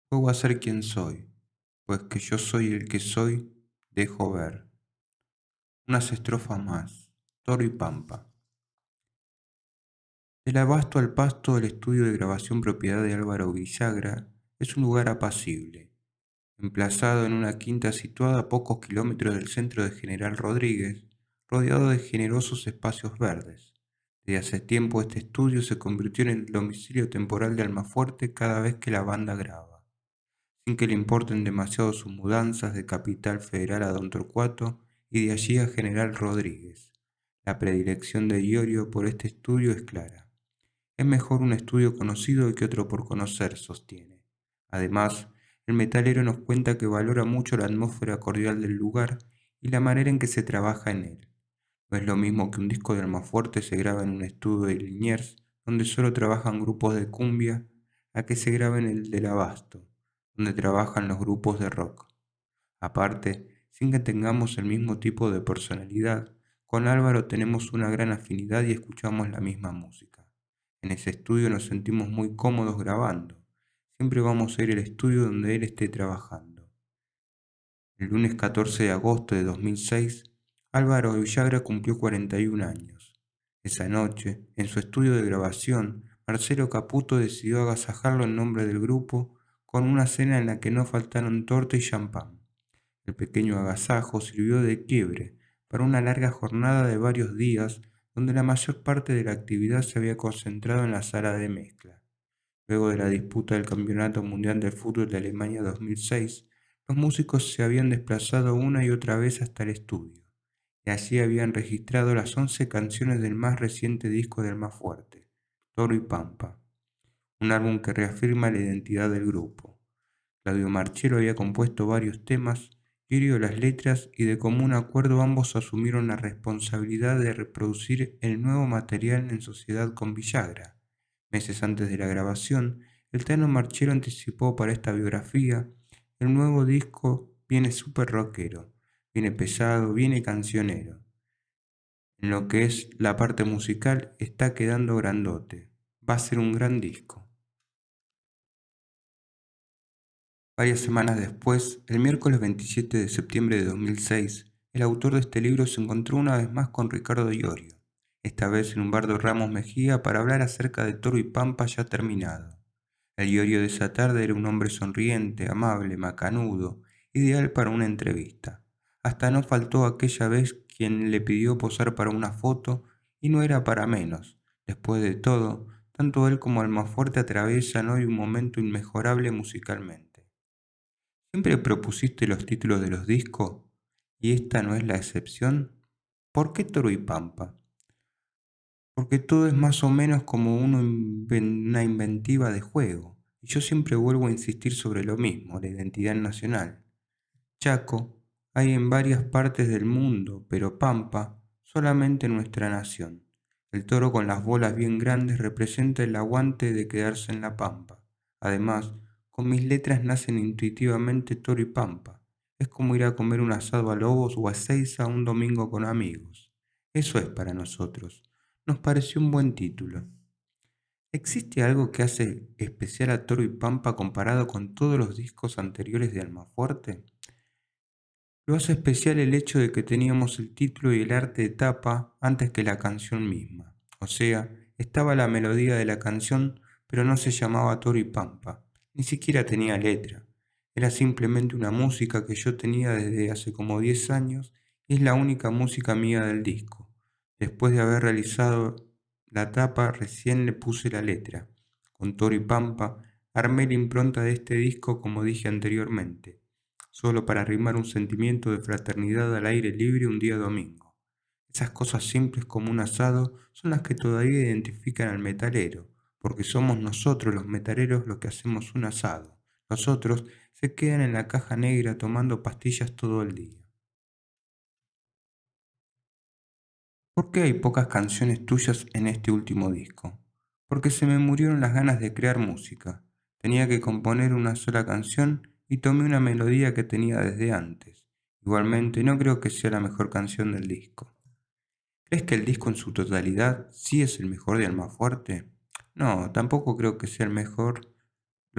Juego a ser quien soy, pues que yo soy el que soy, dejo ver. Unas estrofas más. Toro y Pampa. Del abasto al pasto, el estudio de grabación propiedad de Álvaro Villagra es un lugar apacible, emplazado en una quinta situada a pocos kilómetros del centro de General Rodríguez, rodeado de generosos espacios verdes. Desde hace tiempo este estudio se convirtió en el domicilio temporal de Almafuerte cada vez que la banda graba, sin que le importen demasiado sus mudanzas de Capital Federal a Don Torcuato y de allí a General Rodríguez. La predilección de Iorio por este estudio es clara. Es mejor un estudio conocido que otro por conocer, sostiene. Además, el metalero nos cuenta que valora mucho la atmósfera cordial del lugar y la manera en que se trabaja en él. No es lo mismo que un disco de Almafuerte se graba en un estudio de Liniers, donde solo trabajan grupos de cumbia, a que se grabe en el del Abasto, donde trabajan los grupos de rock. Aparte, sin que tengamos el mismo tipo de personalidad, con Álvaro tenemos una gran afinidad y escuchamos la misma música. En ese estudio nos sentimos muy cómodos grabando. Siempre vamos a ir al estudio donde él esté trabajando. El lunes 14 de agosto de 2006, Álvaro Villagra cumplió 41 años. Esa noche, en su estudio de grabación, Marcelo Caputo decidió agasajarlo en nombre del grupo con una cena en la que no faltaron torta y champán. El pequeño agasajo sirvió de quiebre para una larga jornada de varios días donde la mayor parte de la actividad se había concentrado en la sala de mezcla. Luego de la disputa del Campeonato Mundial de Fútbol de Alemania 2006, los músicos se habían desplazado una y otra vez hasta el estudio, y allí habían registrado las 11 canciones del más reciente disco del más fuerte, Toro y Pampa, un álbum que reafirma la identidad del grupo. Claudio Marchero había compuesto varios temas, Iorio las letras y de común acuerdo ambos asumieron la responsabilidad de reproducir el nuevo material en sociedad con Villagra. Meses antes de la grabación, el Tano Marchero anticipó para esta biografía: el nuevo disco viene súper rockero, viene pesado, viene cancionero. En lo que es la parte musical está quedando grandote, va a ser un gran disco. Varias semanas después, el miércoles 27 de septiembre de 2006, el autor de este libro se encontró una vez más con Ricardo Iorio, esta vez en un bar de Ramos Mejía para hablar acerca de Toro y Pampa ya terminado. El Iorio de esa tarde era un hombre sonriente, amable, macanudo, ideal para una entrevista. Hasta no faltó aquella vez quien le pidió posar para una foto y no era para menos. Después de todo, tanto él como Almafuerte atraviesan hoy un momento inmejorable musicalmente. ¿Siempre propusiste los títulos de los discos y esta no es la excepción? ¿Por qué Toro y Pampa? Porque todo es más o menos como una inventiva de juego, y yo siempre vuelvo a insistir sobre lo mismo, la identidad nacional. Chaco hay en varias partes del mundo, pero pampa solamente en nuestra nación. El toro con las bolas bien grandes representa el aguante de quedarse en la pampa. Además, con mis letras nacen intuitivamente toro y pampa. Es como ir a comer un asado a Lobos o a Seiza un domingo con amigos. Eso es para nosotros. Nos pareció un buen título. ¿Existe algo que hace especial a Toro y Pampa comparado con todos los discos anteriores de Almafuerte? Lo hace especial el hecho de que teníamos el título y el arte de tapa antes que la canción misma. O sea, estaba la melodía de la canción, pero no se llamaba Toro y Pampa. Ni siquiera tenía letra. Era simplemente una música que yo tenía desde hace como 10 años y es la única música mía del disco. Después de haber realizado la tapa, recién le puse la letra. Con Toro y Pampa, armé la impronta de este disco como dije anteriormente solo para arrimar un sentimiento de fraternidad al aire libre un día domingo. Esas cosas simples como un asado son las que todavía identifican al metalero, porque somos nosotros los metaleros los que hacemos un asado. Los otros se quedan en la caja negra tomando pastillas todo el día. ¿Por qué hay pocas canciones tuyas en este último disco? Porque se me murieron las ganas de crear música. Tenía que componer una sola canción y tomé una melodía que tenía desde antes. Igualmente, no creo que sea la mejor canción del disco. ¿Crees que el disco en su totalidad sí es el mejor de Almafuerte? No, tampoco creo que sea lo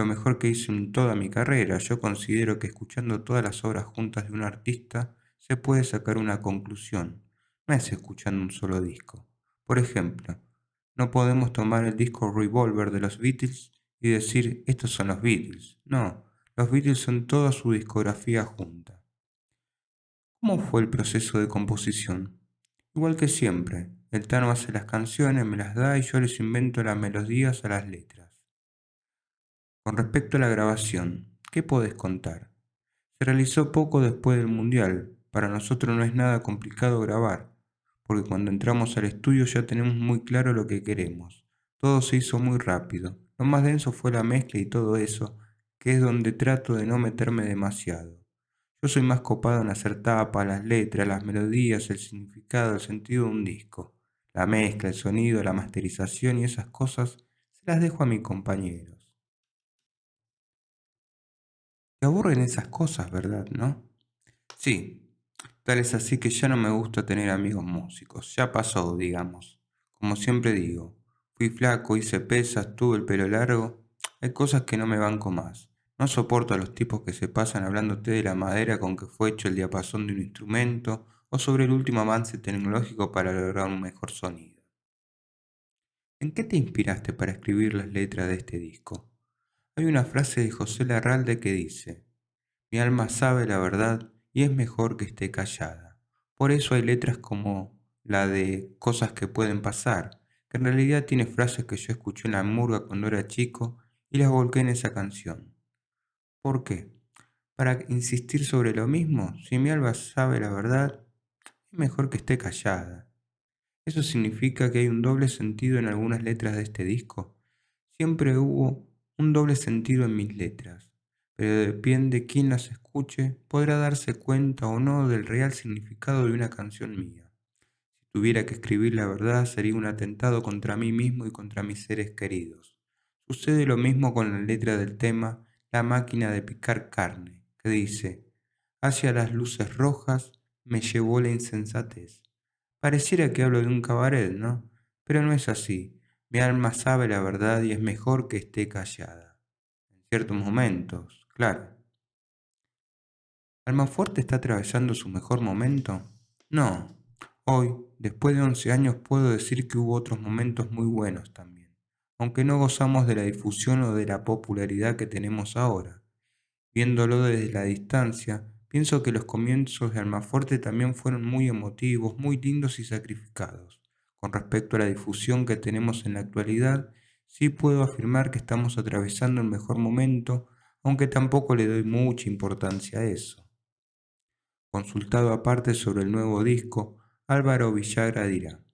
mejor que hice en toda mi carrera. Yo considero que escuchando todas las obras juntas de un artista se puede sacar una conclusión. No es escuchando un solo disco. Por ejemplo, no podemos tomar el disco Revolver de los Beatles y decir estos son los Beatles. No, los Beatles son toda su discografía junta. ¿Cómo fue el proceso de composición? Igual que siempre, el Tano hace las canciones, me las da y yo les invento las melodías a las letras. Con respecto a la grabación, ¿qué podés contar? Se realizó poco después del Mundial. Para nosotros no es nada complicado grabar, porque cuando entramos al estudio ya tenemos muy claro lo que queremos. Todo se hizo muy rápido. Lo más denso fue la mezcla y todo eso, que es donde trato de no meterme demasiado. Yo soy más copado en hacer tapa, las letras, las melodías, el significado, el sentido de un disco. La mezcla, el sonido, la masterización y esas cosas se las dejo a mis compañeros. Te aburren esas cosas, ¿verdad, no? Sí, tal es así que ya no me gusta tener amigos músicos. Ya pasó, digamos. Como siempre digo, fui flaco, hice pesas, tuve el pelo largo. Hay cosas que no me banco más. No soporto a los tipos que se pasan hablándote de la madera con que fue hecho el diapasón de un instrumento o sobre el último avance tecnológico para lograr un mejor sonido. ¿En qué te inspiraste para escribir las letras de este disco? Hay una frase de José Larralde que dice: mi alma sabe la verdad y es mejor que esté callada. Por eso hay letras como la de Cosas que pueden pasar, que en realidad tiene frases que yo escuché en la murga cuando era chico y las volqué en esa canción. ¿Por qué? Para insistir sobre lo mismo, si mi alma sabe la verdad, es mejor que esté callada. Eso significa que hay un doble sentido en algunas letras de este disco. Siempre hubo un doble sentido en mis letras, pero depende quién las escuche, podrá darse cuenta o no del real significado de una canción mía. Si tuviera que escribir la verdad, sería un atentado contra mí mismo y contra mis seres queridos. Sucede lo mismo con la letra del tema La máquina de picar carne, que dice: hacia las luces rojas me llevó la insensatez. Pareciera que hablo de un cabaret, ¿no? Pero no es así. Mi alma sabe la verdad y es mejor que esté callada. En ciertos momentos, claro. ¿Almafuerte está atravesando su mejor momento? No. Hoy, después de 11 años, puedo decir que hubo otros momentos muy buenos también, aunque no gozamos de la difusión o de la popularidad que tenemos ahora. Viéndolo desde la distancia, pienso que los comienzos de Almafuerte también fueron muy emotivos, muy lindos y sacrificados. Con respecto a la difusión que tenemos en la actualidad, sí puedo afirmar que estamos atravesando el mejor momento, aunque tampoco le doy mucha importancia a eso. Consultado aparte sobre el nuevo disco, Álvaro Villagra dirá: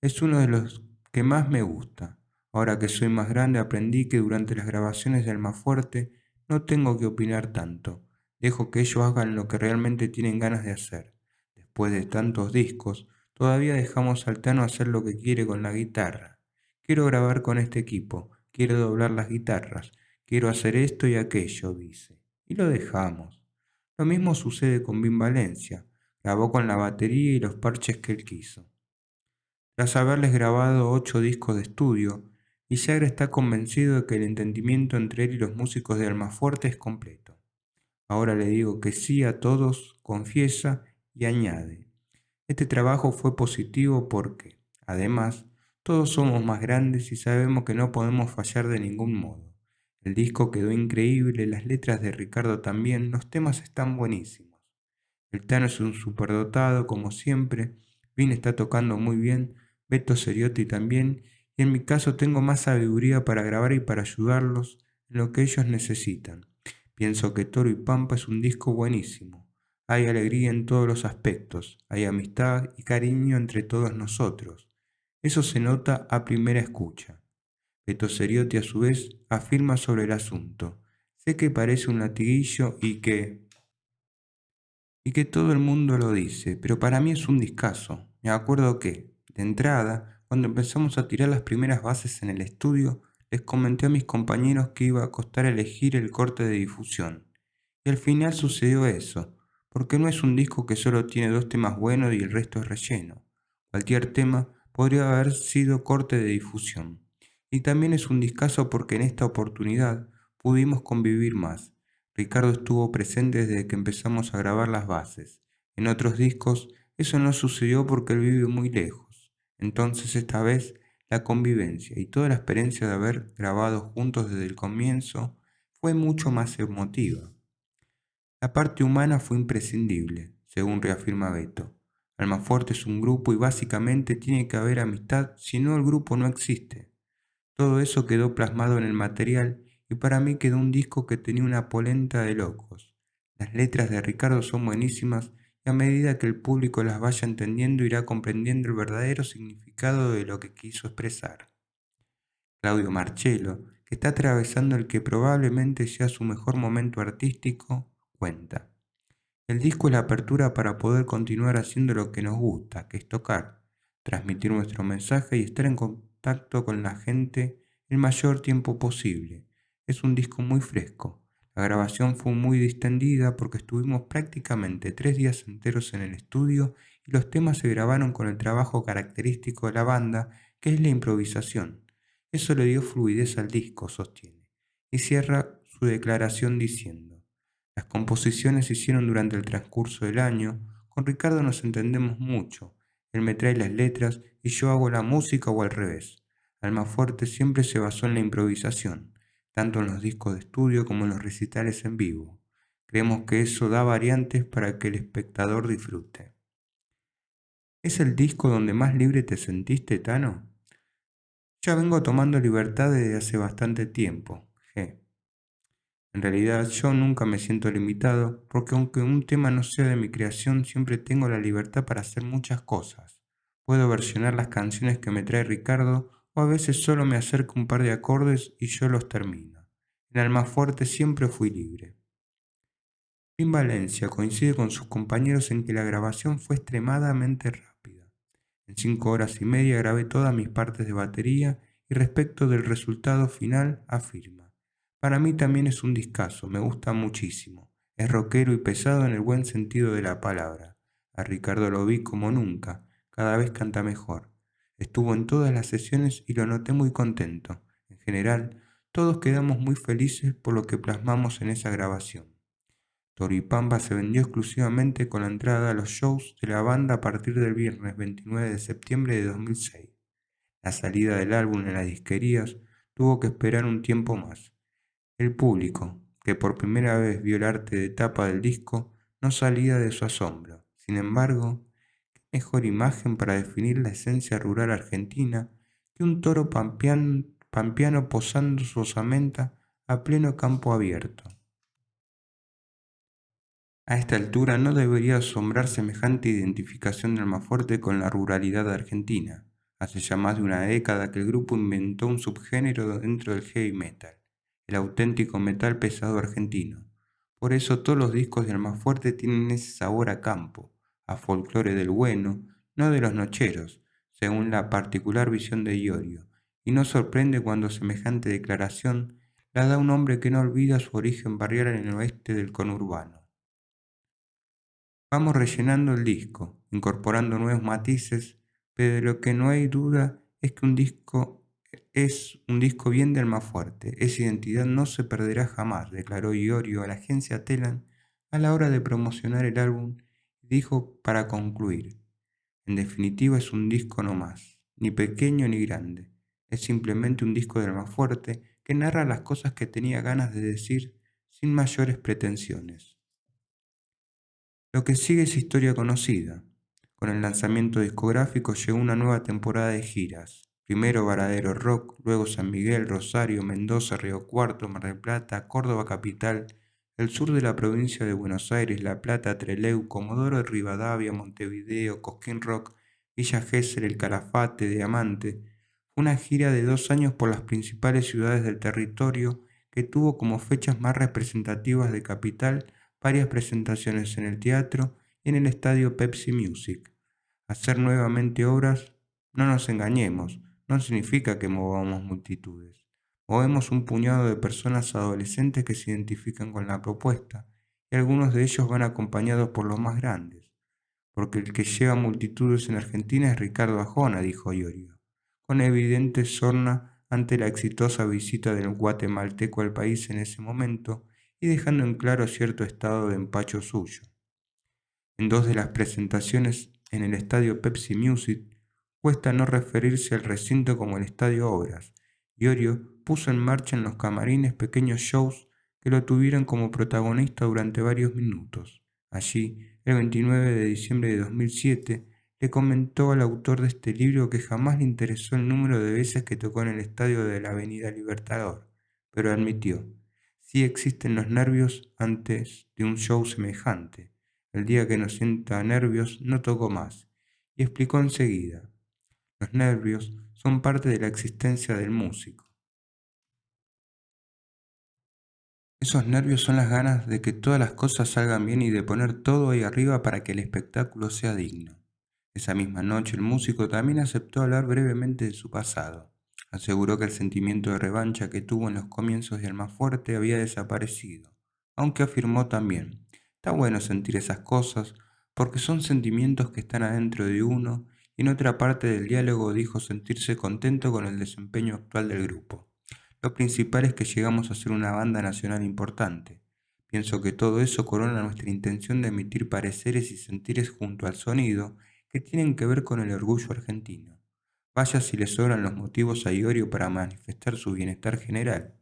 es uno de los que más me gusta. Ahora que soy más grande aprendí que durante las grabaciones de Almafuerte no tengo que opinar tanto. Dejo que ellos hagan lo que realmente tienen ganas de hacer. Después de tantos discos, todavía dejamos al Tano hacer lo que quiere con la guitarra. Quiero grabar con este equipo, quiero doblar las guitarras, quiero hacer esto y aquello, dice. Y lo dejamos. Lo mismo sucede con Vin Valencia. Grabó con la batería y los parches que él quiso. Tras haberles grabado 8 discos de estudio, Villagra está convencido de que el entendimiento entre él y los músicos de Almafuerte es completo. Ahora le digo que sí a todos, confiesa y añade. Este trabajo fue positivo porque, además, todos somos más grandes y sabemos que no podemos fallar de ningún modo. El disco quedó increíble, las letras de Ricardo también, los temas están buenísimos. El Tano es un superdotado, como siempre, Vin está tocando muy bien, Beto Ceriotti también, y en mi caso tengo más sabiduría para grabar y para ayudarlos en lo que ellos necesitan. Pienso que Toro y Pampa es un disco buenísimo. Hay alegría en todos los aspectos, hay amistad y cariño entre todos nosotros. Eso se nota a primera escucha. Beto Ceriotti a su vez afirma sobre el asunto. Sé que parece un latiguillo y que todo el mundo lo dice, pero para mí es un discazo. Me acuerdo que, de entrada, cuando empezamos a tirar las primeras bases en el estudio, les comenté a mis compañeros que iba a costar elegir el corte de difusión. Y al final sucedió eso, porque no es un disco que solo tiene 2 temas buenos y el resto es relleno. Cualquier tema podría haber sido corte de difusión. Y también es un discazo porque en esta oportunidad pudimos convivir más. Ricardo estuvo presente desde que empezamos a grabar las bases. En otros discos eso no sucedió porque él vive muy lejos. Entonces esta vez la convivencia y toda la experiencia de haber grabado juntos desde el comienzo fue mucho más emotiva. La parte humana fue imprescindible, según reafirma Beto. Almafuerte es un grupo y básicamente tiene que haber amistad, si no el grupo no existe. Todo eso quedó plasmado en el material y para mí quedó un disco que tenía una polenta de locos. Las letras de Ricardo son buenísimas y a medida que el público las vaya entendiendo irá comprendiendo el verdadero significado de lo que quiso expresar. Claudio Marcello, que está atravesando el que probablemente sea su mejor momento artístico, cuenta. El disco es la apertura para poder continuar haciendo lo que nos gusta, que es tocar, transmitir nuestro mensaje y estar en contacto con la gente el mayor tiempo posible. Es un disco muy fresco. La grabación fue muy distendida porque estuvimos prácticamente 3 días enteros en el estudio y los temas se grabaron con el trabajo característico de la banda, que es la improvisación. Eso le dio fluidez al disco, sostiene, y cierra su declaración diciendo: las composiciones se hicieron durante el transcurso del año. Con Ricardo nos entendemos mucho. Él me trae las letras y yo hago la música o al revés. Almafuerte siempre se basó en la improvisación, tanto en los discos de estudio como en los recitales en vivo. Creemos que eso da variantes para que el espectador disfrute. ¿Es el disco donde más libre te sentiste, Tano? Ya vengo tomando libertad desde hace bastante tiempo. En realidad yo nunca me siento limitado porque aunque un tema no sea de mi creación, siempre tengo la libertad para hacer muchas cosas. Puedo versionar las canciones que me trae Ricardo o a veces solo me acerco un par de acordes y yo los termino. En Almafuerte siempre fui libre. Pim Valencia coincide con sus compañeros en que la grabación fue extremadamente rápida. En 5 horas y media grabé todas mis partes de batería y respecto del resultado final afirma: para mí también es un discazo, me gusta muchísimo. Es rockero y pesado en el buen sentido de la palabra. A Ricardo lo vi como nunca, cada vez canta mejor. Estuvo en todas las sesiones y lo noté muy contento. En general, todos quedamos muy felices por lo que plasmamos en esa grabación. Toripamba se vendió exclusivamente con la entrada a los shows de la banda a partir del viernes 29 de septiembre de 2006. La salida del álbum en las disquerías tuvo que esperar un tiempo más. El público, que por primera vez vio el arte de tapa del disco, no salía de su asombro. Sin embargo, ¿qué mejor imagen para definir la esencia rural argentina que un toro pampeano posando su osamenta a pleno campo abierto? A esta altura no debería asombrar semejante identificación de Almafuerte con la ruralidad argentina. Hace ya más de una década que el grupo inventó un subgénero dentro del heavy metal, el auténtico metal pesado argentino. Por eso todos los discos de Almafuerte tienen ese sabor a campo, a folclore del bueno, no de los nocheros, según la particular visión de Iorio, y no sorprende cuando semejante declaración la da un hombre que no olvida su origen barrial en el oeste del conurbano. Vamos rellenando el disco, incorporando nuevos matices, pero de lo que no hay duda es que es un disco bien de Almafuerte. Esa identidad no se perderá jamás, declaró Iorio a la agencia Telan a la hora de promocionar el álbum y dijo para concluir: en definitiva es un disco no más, ni pequeño ni grande. Es simplemente un disco de Almafuerte que narra las cosas que tenía ganas de decir sin mayores pretensiones. Lo que sigue es historia conocida. Con el lanzamiento discográfico llegó una nueva temporada de giras. Primero Varadero Rock, luego San Miguel, Rosario, Mendoza, Río Cuarto, Mar del Plata, Córdoba Capital, el sur de la provincia de Buenos Aires, La Plata, Trelew, Comodoro de Rivadavia, Montevideo, Cosquín Rock, Villa Gesell, El Calafate, Diamante. Fue una gira de 2 años por las principales ciudades del territorio que tuvo como fechas más representativas de Capital varias presentaciones en el teatro y en el estadio Pepsi Music. Hacer nuevamente obras, no nos engañemos, no significa que movamos multitudes. Movemos un puñado de personas adolescentes que se identifican con la propuesta, y algunos de ellos van acompañados por los más grandes, porque el que lleva multitudes en Argentina es Ricardo Arjona, dijo Iorio, con evidente sorna ante la exitosa visita del guatemalteco al país en ese momento y dejando en claro cierto estado de empacho suyo. En dos de las presentaciones en el estadio Pepsi Music, cuesta no referirse al recinto como el Estadio Obras. Iorio puso en marcha en los camarines pequeños shows que lo tuvieron como protagonista durante varios minutos. Allí, el 29 de diciembre de 2007, le comentó al autor de este libro que jamás le interesó el número de veces que tocó en el estadio de la Avenida Libertador, pero admitió: sí existen los nervios antes de un show semejante. El día que no sienta nervios no toco más. Y explicó enseguida: los nervios son parte de la existencia del músico. Esos nervios son las ganas de que todas las cosas salgan bien y de poner todo ahí arriba para que el espectáculo sea digno. Esa misma noche el músico también aceptó hablar brevemente de su pasado. Aseguró que el sentimiento de revancha que tuvo en los comienzos de Almafuerte había desaparecido, aunque afirmó también: está bueno sentir esas cosas porque son sentimientos que están adentro de uno, y en otra parte del diálogo dijo sentirse contento con el desempeño actual del grupo. Lo principal es que llegamos a ser una banda nacional importante. Pienso que todo eso corona nuestra intención de emitir pareceres y sentires junto al sonido que tienen que ver con el orgullo argentino. Vaya si le sobran los motivos a Iorio para manifestar su bienestar general.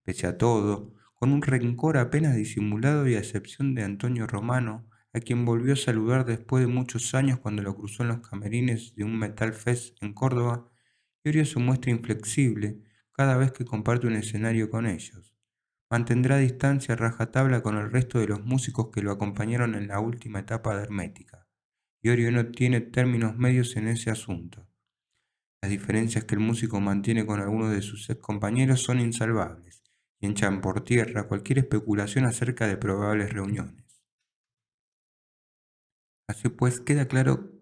Pese a todo, con un rencor apenas disimulado y a excepción de Antonio Romano, a quien volvió a saludar después de muchos años cuando lo cruzó en los camerines de un Metal Fest en Córdoba, Iorio se muestra inflexible cada vez que comparte un escenario con ellos. Mantendrá distancia a rajatabla con el resto de los músicos que lo acompañaron en la última etapa de Hermética. Iorio no tiene términos medios en ese asunto. Las diferencias que el músico mantiene con algunos de sus ex compañeros son insalvables y echan por tierra cualquier especulación acerca de probables reuniones. Así pues, queda claro: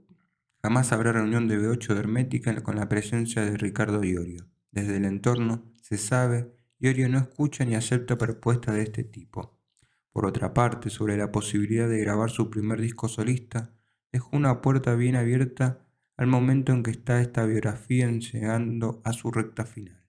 jamás habrá reunión de B8 de Hermética con la presencia de Ricardo Iorio. Desde el entorno se sabe, Iorio no escucha ni acepta propuestas de este tipo. Por otra parte, sobre la posibilidad de grabar su primer disco solista, dejó una puerta bien abierta al momento en que está esta biografía llegando a su recta final.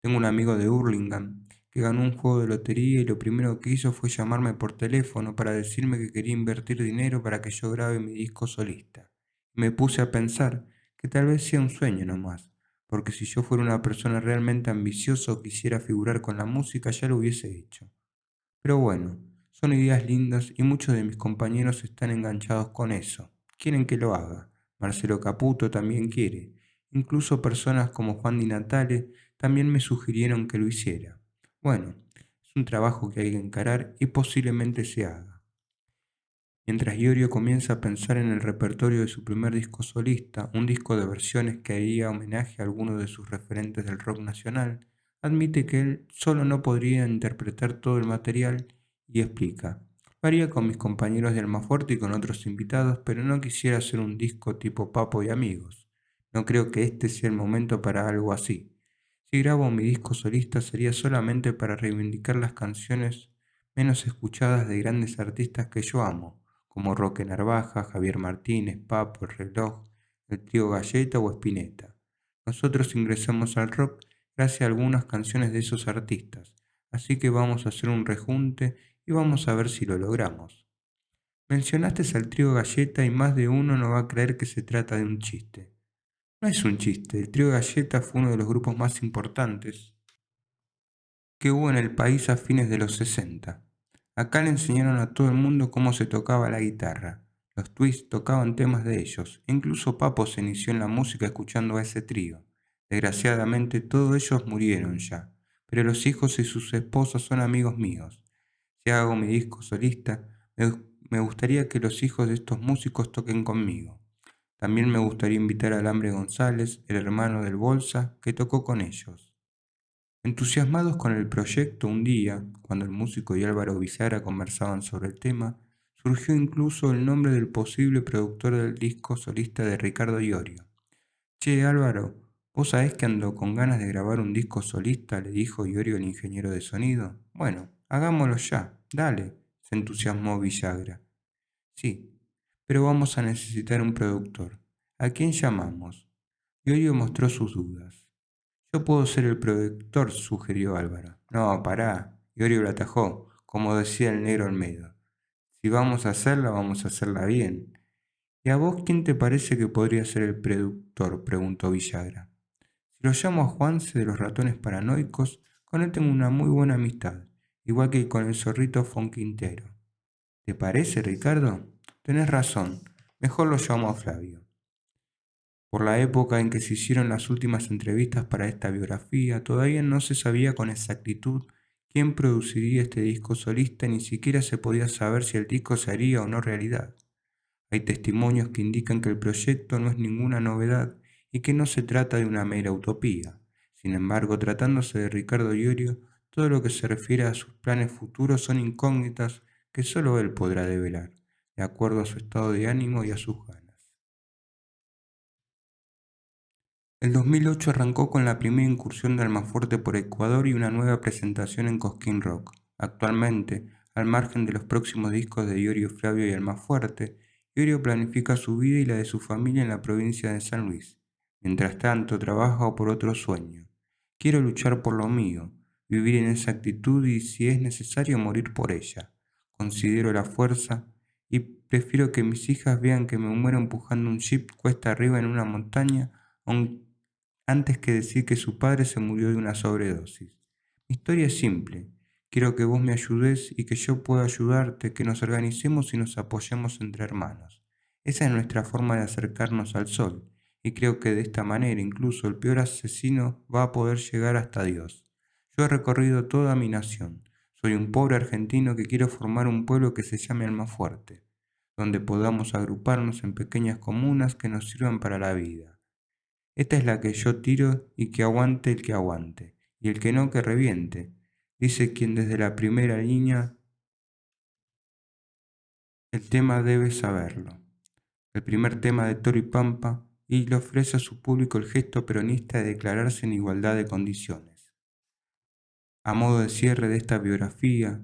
Tengo un amigo de Hurlingham que ganó un juego de lotería y lo primero que hizo fue llamarme por teléfono para decirme que quería invertir dinero para que yo grabe mi disco solista. Me puse a pensar que tal vez sea un sueño nomás, porque si yo fuera una persona realmente ambiciosa o quisiera figurar con la música ya lo hubiese hecho. Pero bueno, son ideas lindas y muchos de mis compañeros están enganchados con eso. Quieren que lo haga. Marcelo Caputo también quiere. Incluso personas como Juan Di Natale también me sugirieron que lo hiciera. Bueno, es un trabajo que hay que encarar y posiblemente se haga. Mientras Iorio comienza a pensar en el repertorio de su primer disco solista, un disco de versiones que haría homenaje a algunos de sus referentes del rock nacional, admite que él solo no podría interpretar todo el material y explica: lo haría con mis compañeros de Almafuerte y con otros invitados, pero no quisiera hacer un disco tipo Papo y Amigos. No creo que este sea el momento para algo así. Si grabo mi disco solista sería solamente para reivindicar las canciones menos escuchadas de grandes artistas que yo amo, como Roque Narvaja, Javier Martínez, Papo, El Reloj, el Trío Galleta o Spinetta. Nosotros ingresamos al rock gracias a algunas canciones de esos artistas, así que vamos a hacer un rejunte y vamos a ver si lo logramos. Mencionaste al Trío Galleta y más de uno no va a creer que se trata de un chiste. No es un chiste, el Trío Galleta fue uno de los grupos más importantes que hubo en el país a fines de los 60. Acá le enseñaron a todo el mundo cómo se tocaba la guitarra. Los Twists tocaban temas de ellos. Incluso Papo se inició en la música escuchando a ese trío. Desgraciadamente todos ellos murieron ya, pero los hijos y sus esposas son amigos míos. Si hago mi disco solista, me gustaría que los hijos de estos músicos toquen conmigo. También me gustaría invitar a Alambre González, el hermano del Bolsa, que tocó con ellos. Entusiasmados con el proyecto, un día, cuando el músico y Álvaro Bisagra conversaban sobre el tema, surgió incluso el nombre del posible productor del disco solista de Ricardo Iorio. Che, Álvaro, ¿vos sabés que ando con ganas de grabar un disco solista?, le dijo Iorio al ingeniero de sonido. Bueno, hagámoslo ya, dale, se entusiasmó Villagra. Sí, pero vamos a necesitar un productor. ¿A quién llamamos? Iorio mostró sus dudas. Yo puedo ser el productor, sugirió Álvaro. No, pará, Iorio lo atajó, como decía el negro Olmedo. Si vamos a hacerla bien. ¿Y a vos quién te parece que podría ser el productor?, preguntó Villagra. Si lo llamo a Juanse de los Ratones Paranoicos, con él tengo una muy buena amistad, igual que con el zorrito Fonquintero. ¿Te parece, Ricardo? Tenés razón, mejor lo llamo a Flavio. Por la época en que se hicieron las últimas entrevistas para esta biografía, todavía no se sabía con exactitud quién produciría este disco solista, ni siquiera se podía saber si el disco se haría o no realidad. Hay testimonios que indican que el proyecto no es ninguna novedad y que no se trata de una mera utopía. Sin embargo, tratándose de Ricardo Iorio, todo lo que se refiere a sus planes futuros son incógnitas que solo él podrá develar, de acuerdo a su estado de ánimo y a sus ganas. El 2008 arrancó con la primera incursión de Almafuerte por Ecuador y una nueva presentación en Cosquín Rock. Actualmente, al margen de los próximos discos de Iorio Flavio y Almafuerte, Iorio planifica su vida y la de su familia en la provincia de San Luis. Mientras tanto, trabaja por otro sueño. Quiero luchar por lo mío, vivir en esa actitud y, si es necesario, morir por ella. Considero la fuerza y prefiero que mis hijas vean que me muero empujando un jeep cuesta arriba en una montaña antes que decir que su padre se murió de una sobredosis. Mi historia es simple. Quiero que vos me ayudes y que yo pueda ayudarte, que nos organicemos y nos apoyemos entre hermanos. Esa es nuestra forma de acercarnos al sol, y creo que de esta manera incluso el peor asesino va a poder llegar hasta Dios. Yo he recorrido toda mi nación. Soy un pobre argentino que quiero formar un pueblo que se llame Almafuerte, donde podamos agruparnos en pequeñas comunas que nos sirvan para la vida. Esta es la que yo tiro y que aguante el que aguante, y el que no que reviente, dice quien desde la primera línea el tema debe saberlo. El primer tema de Toro y Pampa, y le ofrece a su público el gesto peronista de declararse en igualdad de condiciones. A modo de cierre de esta biografía,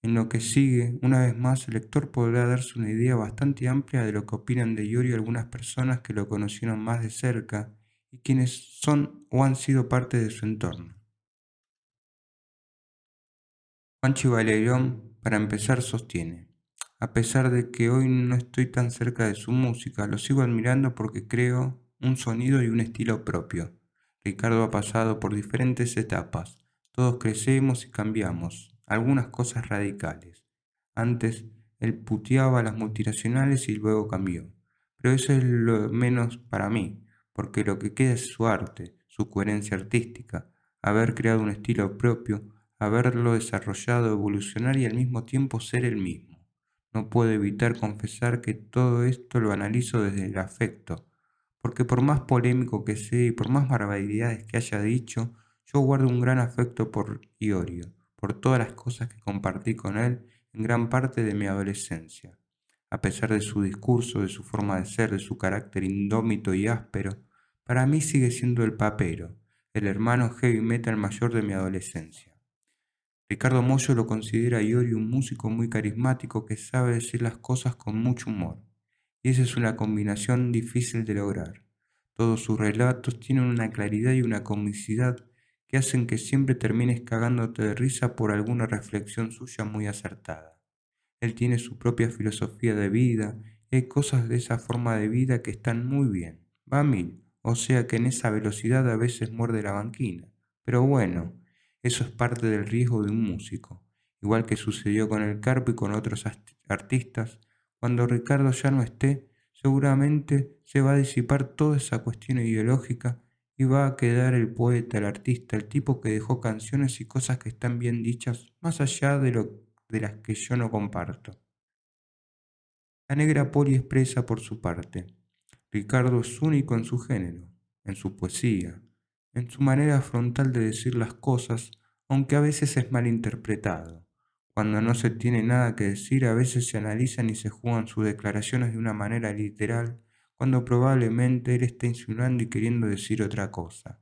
en lo que sigue, una vez más, el lector podrá darse una idea bastante amplia de lo que opinan de Iorio algunas personas que lo conocieron más de cerca y quienes son o han sido parte de su entorno. Juanchi Valerón, para empezar, sostiene: a pesar de que hoy no estoy tan cerca de su música, lo sigo admirando porque creo un sonido y un estilo propio. Ricardo ha pasado por diferentes etapas. Todos crecemos y cambiamos, algunas cosas radicales. Antes, él puteaba a las multinacionales y luego cambió. Pero eso es lo menos para mí, porque lo que queda es su arte, su coherencia artística, haber creado un estilo propio, haberlo desarrollado, evolucionar y al mismo tiempo ser el mismo. No puedo evitar confesar que todo esto lo analizo desde el afecto, porque por más polémico que sea y por más barbaridades que haya dicho, yo guardo un gran afecto por Iorio, por todas las cosas que compartí con él en gran parte de mi adolescencia. A pesar de su discurso, de su forma de ser, de su carácter indómito y áspero, para mí sigue siendo el papero, el hermano heavy metal mayor de mi adolescencia. Ricardo Mollo lo considera a Iorio un músico muy carismático que sabe decir las cosas con mucho humor, y esa es una combinación difícil de lograr. Todos sus relatos tienen una claridad y una comicidad que hacen que siempre termines cagándote de risa por alguna reflexión suya muy acertada. Él tiene su propia filosofía de vida y hay cosas de esa forma de vida que están muy bien. Va a mil, o sea que en esa velocidad a veces muerde la banquina. Pero bueno, eso es parte del riesgo de un músico. Igual que sucedió con el Carpo y con otros artistas, cuando Ricardo ya no esté, seguramente se va a disipar toda esa cuestión ideológica y va a quedar el poeta, el artista, el tipo que dejó canciones y cosas que están bien dichas, más allá de las que yo no comparto. La negra Poli expresa por su parte. Ricardo es único en su género, en su poesía, en su manera frontal de decir las cosas, aunque a veces es mal interpretado. Cuando no se tiene nada que decir, a veces se analizan y se juegan sus declaraciones de una manera literal, cuando probablemente él está insinuando y queriendo decir otra cosa.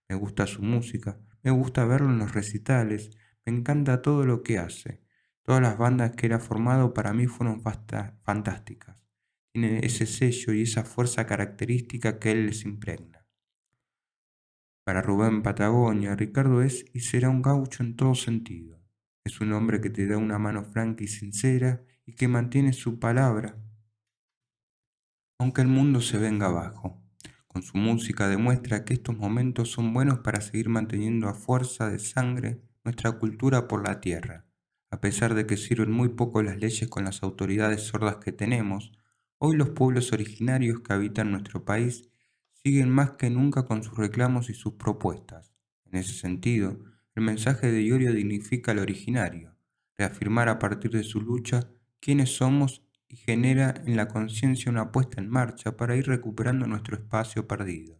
Me gusta su música, me gusta verlo en los recitales, me encanta todo lo que hace. Todas las bandas que él ha formado para mí fueron fantásticas. Tiene ese sello y esa fuerza característica que él les impregna. Para Rubén Patagonia, Ricardo es y será un gaucho en todo sentido. Es un hombre que te da una mano franca y sincera y que mantiene su palabra, aunque el mundo se venga abajo. Con su música demuestra que estos momentos son buenos para seguir manteniendo a fuerza de sangre nuestra cultura por la tierra. A pesar de que sirven muy poco las leyes con las autoridades sordas que tenemos, hoy los pueblos originarios que habitan nuestro país siguen más que nunca con sus reclamos y sus propuestas. En ese sentido, el mensaje de Iorio dignifica al originario, reafirmar a partir de su lucha quiénes somos y genera en la conciencia una puesta en marcha para ir recuperando nuestro espacio perdido.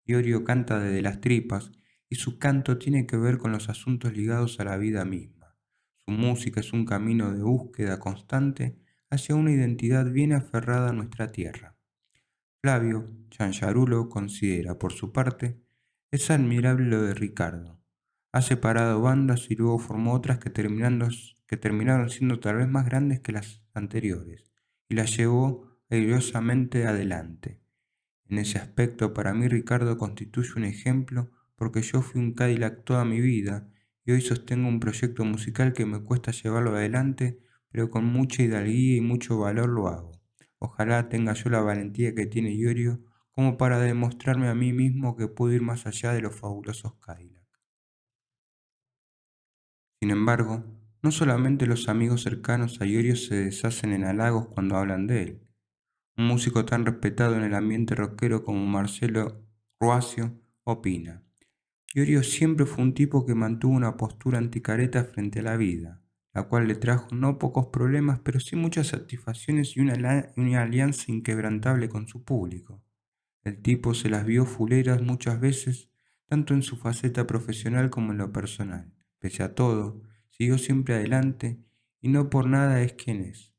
Iorio canta desde las tripas y su canto tiene que ver con los asuntos ligados a la vida misma. Su música es un camino de búsqueda constante hacia una identidad bien aferrada a nuestra tierra. Flavio Chancharulo considera, por su parte, es admirable lo de Ricardo. Ha separado bandas y luego formó otras que terminaron siendo tal vez más grandes que las anteriores, y las llevó airosamente adelante. En ese aspecto, para mí Ricardo constituye un ejemplo porque yo fui un Cadillac toda mi vida y hoy sostengo un proyecto musical que me cuesta llevarlo adelante, pero con mucha hidalguía y mucho valor lo hago. Ojalá tenga yo la valentía que tiene Iorio como para demostrarme a mí mismo que puedo ir más allá de los fabulosos Cadillac. Sin embargo, no solamente los amigos cercanos a Iorio se deshacen en halagos cuando hablan de él. Un músico tan respetado en el ambiente rockero como Marcelo Ruacio opina: Iorio siempre fue un tipo que mantuvo una postura anticareta frente a la vida, la cual le trajo no pocos problemas, pero sí muchas satisfacciones y una alianza inquebrantable con su público. El tipo se las vio fuleras muchas veces, tanto en su faceta profesional como en lo personal. Pese a todo, siguió siempre adelante y no por nada es quien es.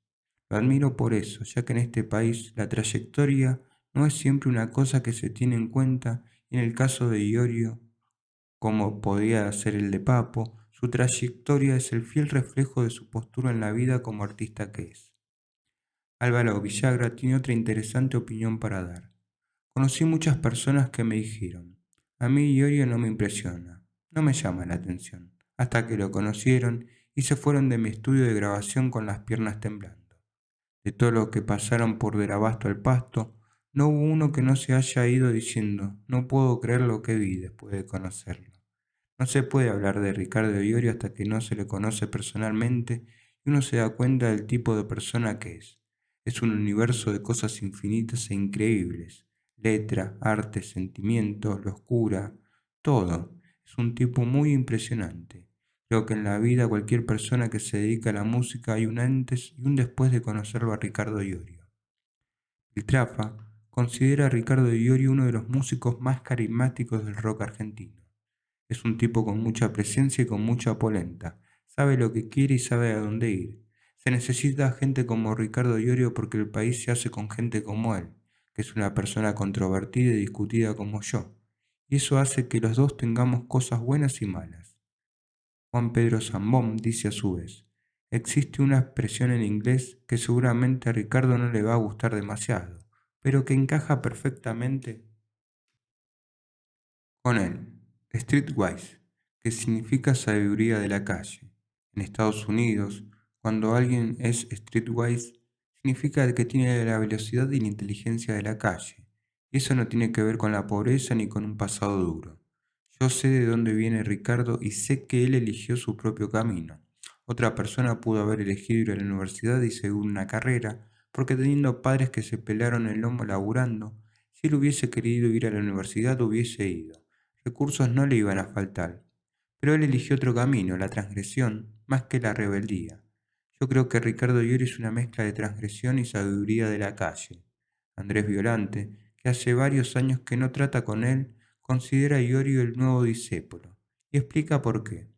Lo admiro por eso, ya que en este país la trayectoria no es siempre una cosa que se tiene en cuenta y en el caso de Iorio, como podía ser el de Papo, su trayectoria es el fiel reflejo de su postura en la vida como artista que es. Álvaro Villagra tiene otra interesante opinión para dar. Conocí muchas personas que me dijeron: a mí Iorio no me impresiona, no me llama la atención, hasta que lo conocieron y se fueron de mi estudio de grabación con las piernas temblando. De todo lo que pasaron por del Abasto al Pasto, no hubo uno que no se haya ido diciendo: no puedo creer lo que vi después de conocerlo. No se puede hablar de Ricardo Iorio hasta que no se le conoce personalmente y uno se da cuenta del tipo de persona que es. Es un universo de cosas infinitas e increíbles. Letra, arte, sentimiento, locura, todo. Es un tipo muy impresionante. Creo que en la vida cualquier persona que se dedica a la música hay un antes y un después de conocerlo a Ricardo Iorio. El Trafa considera a Ricardo Iorio uno de los músicos más carismáticos del rock argentino. Es un tipo con mucha presencia y con mucha polenta. sabe lo que quiere y sabe a dónde ir. Se necesita gente como Ricardo Iorio porque el país se hace con gente como él, que es una persona controvertida y discutida como yo. Y eso hace que los dos tengamos cosas buenas y malas. Juan Pedro Zambón dice a su vez, existe una expresión en inglés que seguramente a Ricardo no le va a gustar demasiado, pero que encaja perfectamente con él, streetwise, que significa sabiduría de la calle. En Estados Unidos, cuando alguien es streetwise, significa que tiene la velocidad y la inteligencia de la calle. Y eso no tiene que ver con la pobreza ni con un pasado duro. Yo sé de dónde viene Ricardo y sé que él eligió su propio camino. Otra persona pudo haber elegido ir a la universidad y seguir una carrera, porque teniendo padres que se pelaron el lomo laburando, si él hubiese querido ir a la universidad hubiese ido. Recursos no le iban a faltar, pero él eligió otro camino, la transgresión, más que la rebeldía. Yo creo que Ricardo Iorio es una mezcla de transgresión y sabiduría de la calle. Andrés Violante, que hace varios años que no trata con él, considera a Iorio el nuevo discípulo, y explica por qué.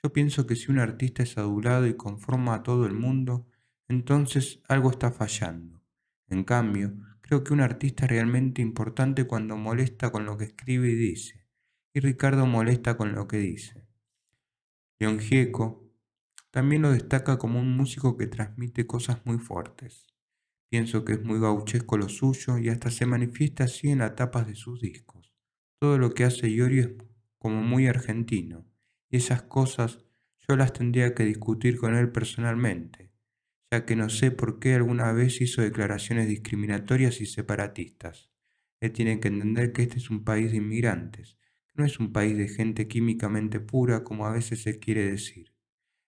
Yo pienso que si un artista es adulado y conforma a todo el mundo, entonces algo está fallando. En cambio, creo que un artista es realmente importante cuando molesta con lo que escribe y dice, y Ricardo molesta con lo que dice. León Gieco también lo destaca como un músico que transmite cosas muy fuertes. Pienso que es muy gauchesco lo suyo y hasta se manifiesta así en las tapas de sus discos. Todo lo que hace Iorio es como muy argentino, y esas cosas yo las tendría que discutir con él personalmente, ya que no sé por qué alguna vez hizo declaraciones discriminatorias y separatistas. Él tiene que entender que este es un país de inmigrantes, que no es un país de gente químicamente pura como a veces se quiere decir.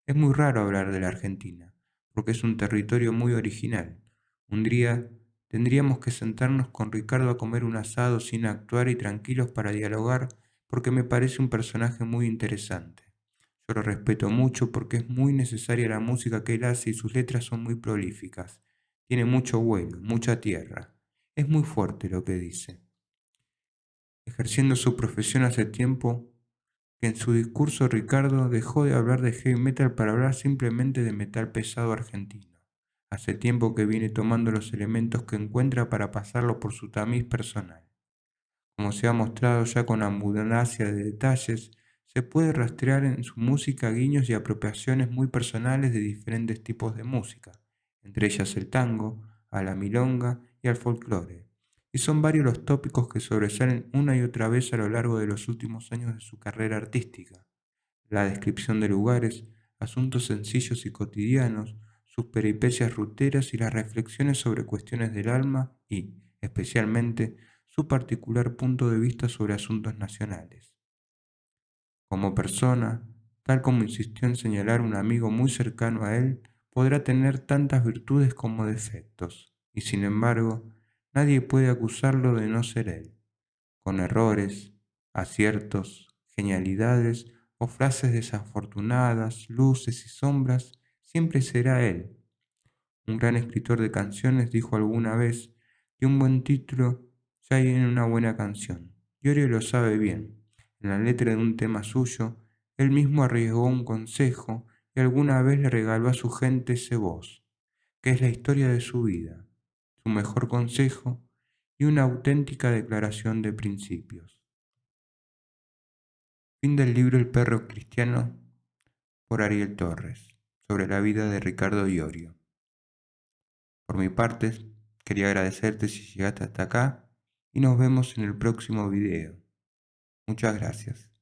Es muy raro hablar de la Argentina, porque es un territorio muy original. Un día tendríamos que sentarnos con Ricardo a comer un asado sin actuar y tranquilos para dialogar, porque me parece un personaje muy interesante. Yo lo respeto mucho porque es muy necesaria la música que él hace y sus letras son muy prolíficas. Tiene mucho vuelo, mucha tierra. Es muy fuerte lo que dice. Ejerciendo su profesión hace tiempo, que en su discurso Ricardo dejó de hablar de heavy metal para hablar simplemente de metal pesado argentino. Hace tiempo que viene tomando los elementos que encuentra para pasarlo por su tamiz personal. Como se ha mostrado ya con abundancia de detalles, se puede rastrear en su música guiños y apropiaciones muy personales de diferentes tipos de música, entre ellas el tango, a la milonga y al folclore. Y son varios los tópicos que sobresalen una y otra vez a lo largo de los últimos años de su carrera artística. La descripción de lugares, asuntos sencillos y cotidianos, sus peripecias ruteras y las reflexiones sobre cuestiones del alma y, especialmente, su particular punto de vista sobre asuntos nacionales. Como persona, tal como insistió en señalar un amigo muy cercano a él, podrá tener tantas virtudes como defectos, y sin embargo, nadie puede acusarlo de no ser él, con errores, aciertos, genialidades o frases desafortunadas, luces y sombras, siempre será él. Un gran escritor de canciones dijo alguna vez que un buen título ya hay en una buena canción. Iorio lo sabe bien. En la letra de un tema suyo, él mismo arriesgó un consejo y alguna vez le regaló a su gente ese voz, que es la historia de su vida, su mejor consejo y una auténtica declaración de principios. Fin del libro El perro cristiano por Ariel Torres, sobre la vida de Ricardo Iorio. Por mi parte, quería agradecerte si llegaste hasta acá y nos vemos en el próximo video. Muchas gracias.